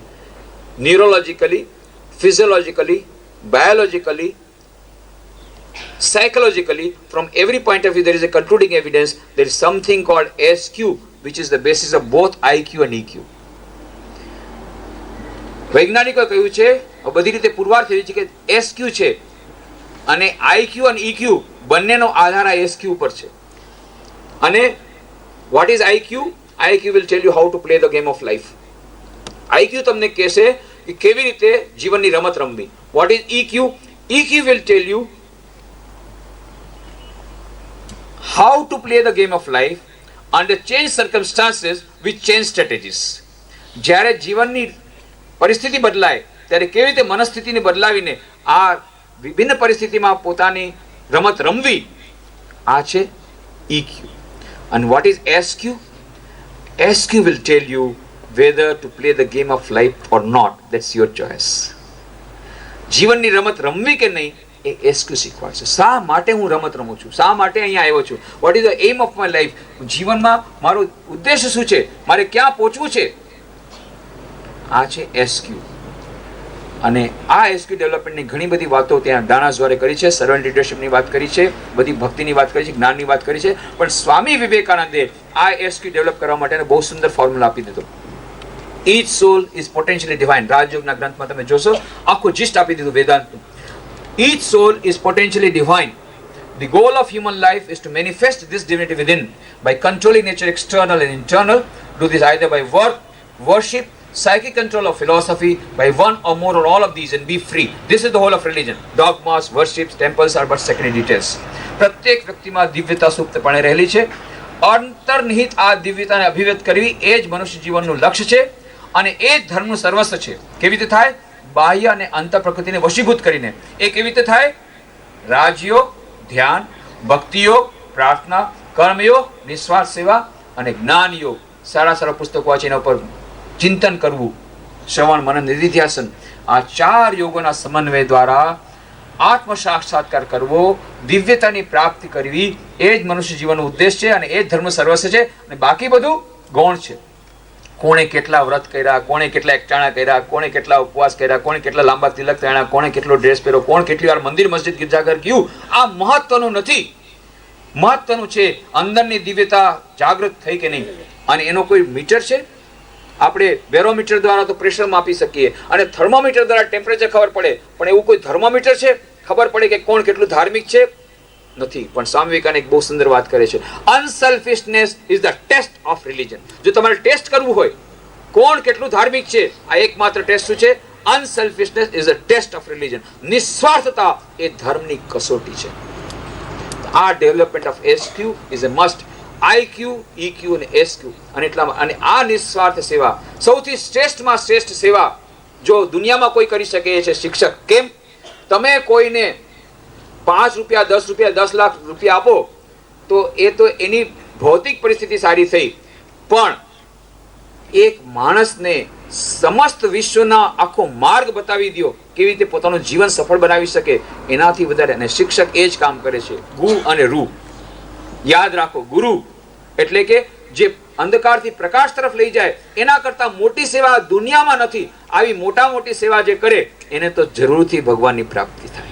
ન્યુરોલોજીકલી, ફિઝિયોલોજીકલી, biologically, psychologically, from every point of view, there is a concluding evidence, there is something called SQ, which is the basis of both IQ and EQ. વૈજ્ઞાનિકોએ કહ્યું છે, બધી રીતે પુરવાર થયું છે કે SQ છે અને IQ અને EQ બંનેનો આધાર આ SQ ઉપર છે. અને what is IQ? IQ will tell you how to play the game of life. IQ તમને કહેશે કે કેવી રીતે જીવનની રમત રમવી. What is EQ? EQ will tell you how to play the game of life under changed circumstances with changed strategies. જ્યારે જીવનની પરિસ્થિતિ બદલાય ત્યારે કેવી રીતે મનસ્થિતિને બદલાવીને આ વિભિન્ન પરિસ્થિતિમાં પોતાની રમત રમવી, આ છે EQ. And what is SQ? SQ will tell you whether to play the game of life or not. That's your choice. જીવનની રમત રમવી કે નહીં એ SQ શીખવાડશે. શા માટે હું રમત રમું છું, શા માટે અહીંયા આવ્યો છું, what is the aim of my life, જીવનમાં મારો ઉદ્દેશ શું છે, મારે ક્યાં પહોંચવું છે, આ છે SQ. અને આ SQ ડેવલપમેન્ટની ઘણી બધી વાતો ત્યાં દાણાઝોરે કરી છે, સર્વન્ટ લીડરશિપની વાત કરી છે, બધી ભક્તિની વાત કરી છે, જ્ઞાનની વાત કરી છે. પણ સ્વામી વિવેકાનંદે આ SQ ડેવલપ કરવા માટેનો બહુ સુંદર ફોર્મ્યુલા આપી દીધો. Each soul is potentially divine. રાજયોગના ગ્રંથમાં તમે જોશો આખું જીસ્ટ આપી દીધું વેદાંતનું. Each soul is potentially divine. The goal of human life is to manifest this divinity within by controlling nature external and internal. Do this either by work, worship, psychic control or philosophy, by one or more or all of these, and be free. This is the whole of religion. Dogmas, worships, temples are but secondary details. પ્રત્યેક વ્યક્તિમાં દિવ્યતા સુપ્તપણે રહેલી છે. અંતર્નિહિત આ દિવ્યતાને અભિવ્યક્ત કરવી એ જ મનુષ્ય જીવનનું લક્ષ્ય છે અને એ જ ધર્મનું સર્વસ્વ છે. કેવી રીતે થાય? બાહ્ય અને અંતર પ્રકૃતિને વશીભૂત કરીને. એ કેવી રીતે થાય? રાજયોગ, ધ્યાન, ભક્તિયોગ, પ્રાર્થના, કર્મયોગ, નિસ્વાર્થ સેવા અને જ્ઞાન યોગ. સારા સારા પુસ્તકો વાંચી એના ઉપર ચિંતન કરવું, શ્રવણ, મનન, નિધિધ્યાસન, આ 4 યોગોના સમન્વય દ્વારા આત્મ સાક્ષાત્કાર કરવો, દિવ્યતાની પ્રાપ્તિ કરવી, એ જ મનુષ્ય જીવનનો ઉદ્દેશ છે અને એ જ ધર્મ સર્વસ્વ છે. અને બાકી બધું ગૌણ છે. કોણે કેટલા વ્રત કર્યા, કોણે કેટલા એકટાણા કર્યા, કોણે કેટલા ઉપવાસ કર્યા, કોણે કેટલા લાંબા તિલક કર્યા, કોણે કેટલો ડ્રેસ પહેર્યો, કોણ કેટલી વાર મંદિર, મસ્જિદ, ગિરજાઘર ગયું, આ મહત્વનું નથી. મહત્વનું છે અંદરની દિવ્યતા જાગૃત થઈ કે નહીં. અને એનો કોઈ મીટર છે? આપણે બેરોમીટર દ્વારા તો પ્રેશર માપી શકીએ અને થર્મોમીટર દ્વારા ટેમ્પરેચર ખબર પડે, પણ એવું કોઈ થર્મોમીટર છે ખબર પડે કે કોણ કેટલું ધાર્મિક છે? નથી. પણ સ્વામી વિવેકાનંદ એક બહુ સુંદર વાત કરે છે, unselfishness is the test of religion. જો તમારે ટેસ્ટ કરવું હોય કોણ કેટલું ધાર્મિક છે, આ એકમાત્ર ટેસ્ટ શું છે? Unselfishness is the test of religion. નિસ્વાર્થતા એ ધર્મની કસોટી છે. આ development of SQ is a must. IQ, EQ અને SQ. અને આ નિસ્વાર્થ સેવા, સૌથી શ્રેષ્ઠમાં શ્રેષ્ઠ સેવા જો દુનિયામાં કોઈ કરી શકે એ છે શિક્ષક. કેમ? તમે કોઈને 5 રૂપિયા 10 રૂપિયા 10 લાખ રૂપિયા આપો તો એ તો એની ભૌતિક પરિસ્થિતિ સારી થઈ, પણ એક માણસને સમસ્ત વિશ્વના આખો માર્ગ બતાવી દો કેવી રીતે પોતાનું જીવન સફળ બનાવી શકે, એનાથી વધારે. અને શિક્ષક એ જ કામ કરે છે. ગુ અને રૂ યાદ રાખો. ગુરુ એટલે કે જે અંધકારથી પ્રકાશ તરફ લઈ જાય, એના કરતા મોટી સેવા દુનિયામાં નથી. આવી મોટી સેવા જે કરે એને તો જરૂરથી ભગવાનની પ્રાપ્તિ થાય.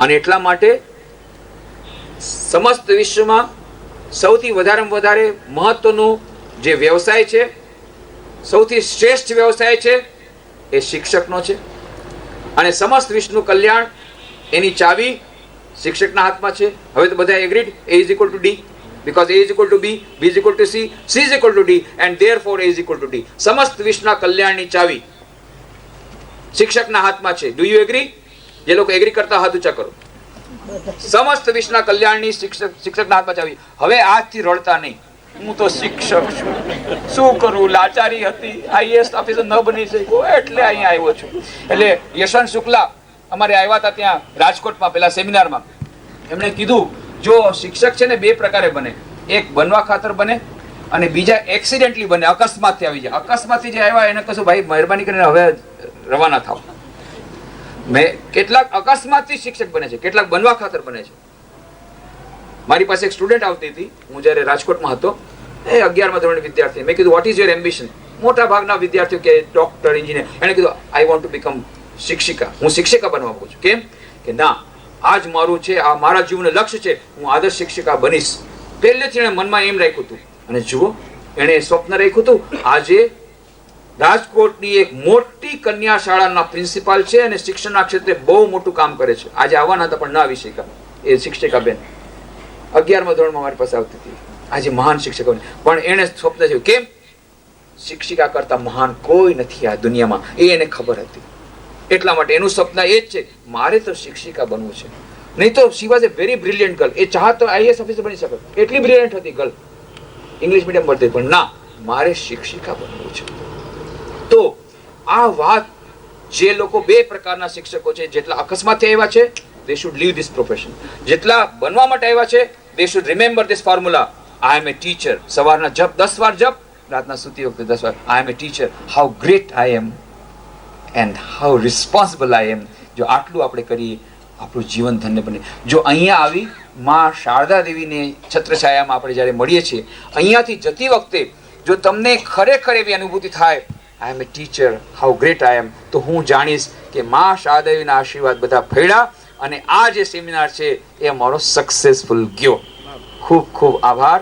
અને એટલા માટે સમસ્ત વિશ્વમાં સૌથી વધારેમાં વધારે મહત્વનો જે વ્યવસાય છે, સૌથી શ્રેષ્ઠ વ્યવસાય છે એ શિક્ષકનો છે. અને સમસ્ત વિશ્વનું કલ્યાણ એની ચાવી શિક્ષકના હાથમાં છે. હવે તો બધા agreed, A is equal to D, because A is equal to B, B is equal to C, C is equal to D, and therefore A is equal to D. સમસ્ત વિશ્વના કલ્યાણની ચાવી શિક્ષકના હાથમાં છે. Do you agree? જે લોકો agri કરતા હાથ ઊંચા કરો. સમસ્ત વિશ્વના કલ્યાણની શિક્ષકના હાથમાં ચાવી. હવે આજથી રડતા નહીં, હું તો શિક્ષક છું, શું કરું, લાચારી હતી, IAS ઓફિસર ન બની શક્યો એટલે અહીંયા આવ્યો છું. એટલે યશવંત શુક્લા અમારે આવ્યા હતા ત્યાં રાજકોટમાં પેલા સેમિનારમાં. એમણે કીધું જો શિક્ષક છે ને 2 પ્રકારે બને, એક બનવા ખાતર બને અને બીજા એક્સિડેન્ટલી બને, અકસ્માતથી આવી જાય. અકસ્માતથી જે આવ્યા એને કશું ભાઈ મહેરબાની કરીને હવે રવાના થાવ. કેટલાક અકસ્માતથી શિક્ષક બને છે, કેટલાક બનવા ખાતર બને છે. મારી પાસે એક સ્ટુડન્ટ આવતી હતી, હું જ્યારે રાજકોટમાં હતો, એ 11મા ધોરણની વિદ્યાર્થી. મેં કીધું વોટ ઇઝ યોર એમ્બિશન? મોટા ભાગના વિદ્યાર્થીઓ કે ડોક્ટર, એન્જિનિયર. એણે કીધું આઈ વોન્ટ ટુ બીકમ શિક્ષિકા. હું શિક્ષિકા બનવા માંગુ છું. કેમ? કે ના, આ જ મારું છે, આ મારા જીવનનું લક્ષ્ય છે, હું આદર્શ શિક્ષિકા બનીશ. પહેલેથી એણે મનમાં એમ રાખ્યું હતું. અને જુઓ, એણે સ્વપ્ન રાખ્યું હતું. આજે રાજકોટની એક મોટી કન્યા શાળાના પ્રિન્સિપાલ છે અને શિક્ષણના ક્ષેત્રે બહુ મોટું કામ કરે છે. આજે આવવાના હતા પણ ના આવી શક્યા. એ શિક્ષિકા બેન 11મા ધોરણમાં મારી પાસે આવતી હતી. આજે મહાન શિક્ષકો, પણ એણે સ્વપ્ન જોયું. કેમ? શિક્ષિકા કરતા મહાન કોઈ નથી આ દુનિયામાં, એ એને ખબર હતી. એટલા માટે એનું સ્વપ્ન એ જ છે, મારે તો શિક્ષિકા બનવું છે. નહીં તો she was a very brilliant girl. એ ચાહત તો IAS ઓફિસર બની શકે, એટલી બ્રિલિયન્ટ હતી ગર્લ, ઇંગ્લિશ મીડિયમ ભણતી. પણ ના, મારે શિક્ષિકા બનવું છે. તો આ વાત જે લોકો 2 પ્રકારના શિક્ષકો છે, જેટલા અકસ્માતથી આવ્યા છે they should leave this profession. જેટલા બનવા માટે આવ્યા છે they should remember this formula. I am a teacher. સવારના જપ 10 વાર જપ, રાતના સૂતી વખતે 10 વાર. I am a teacher. How great I am and how responsible I am. જો આટલું આપણે કરીએ, આપણું જીવન ધન્ય બને. જો અહીંયા આવી માં શારદા દેવીને છત્રછાયામાં આપણે જ્યારે મળીએ છીએ, અહીંયાથી જતી વખતે જો તમને ખરેખર એવી અનુભૂતિ થાય, I am a teacher, how great I am, તો હું જાણીશ કે માં શારદા દેવીના આશીર્વાદ બધા ફળ્યા અને આ જે સેમિનાર છે એ અમારો સક્સેસફુલ ગયો. ખૂબ ખૂબ આભાર.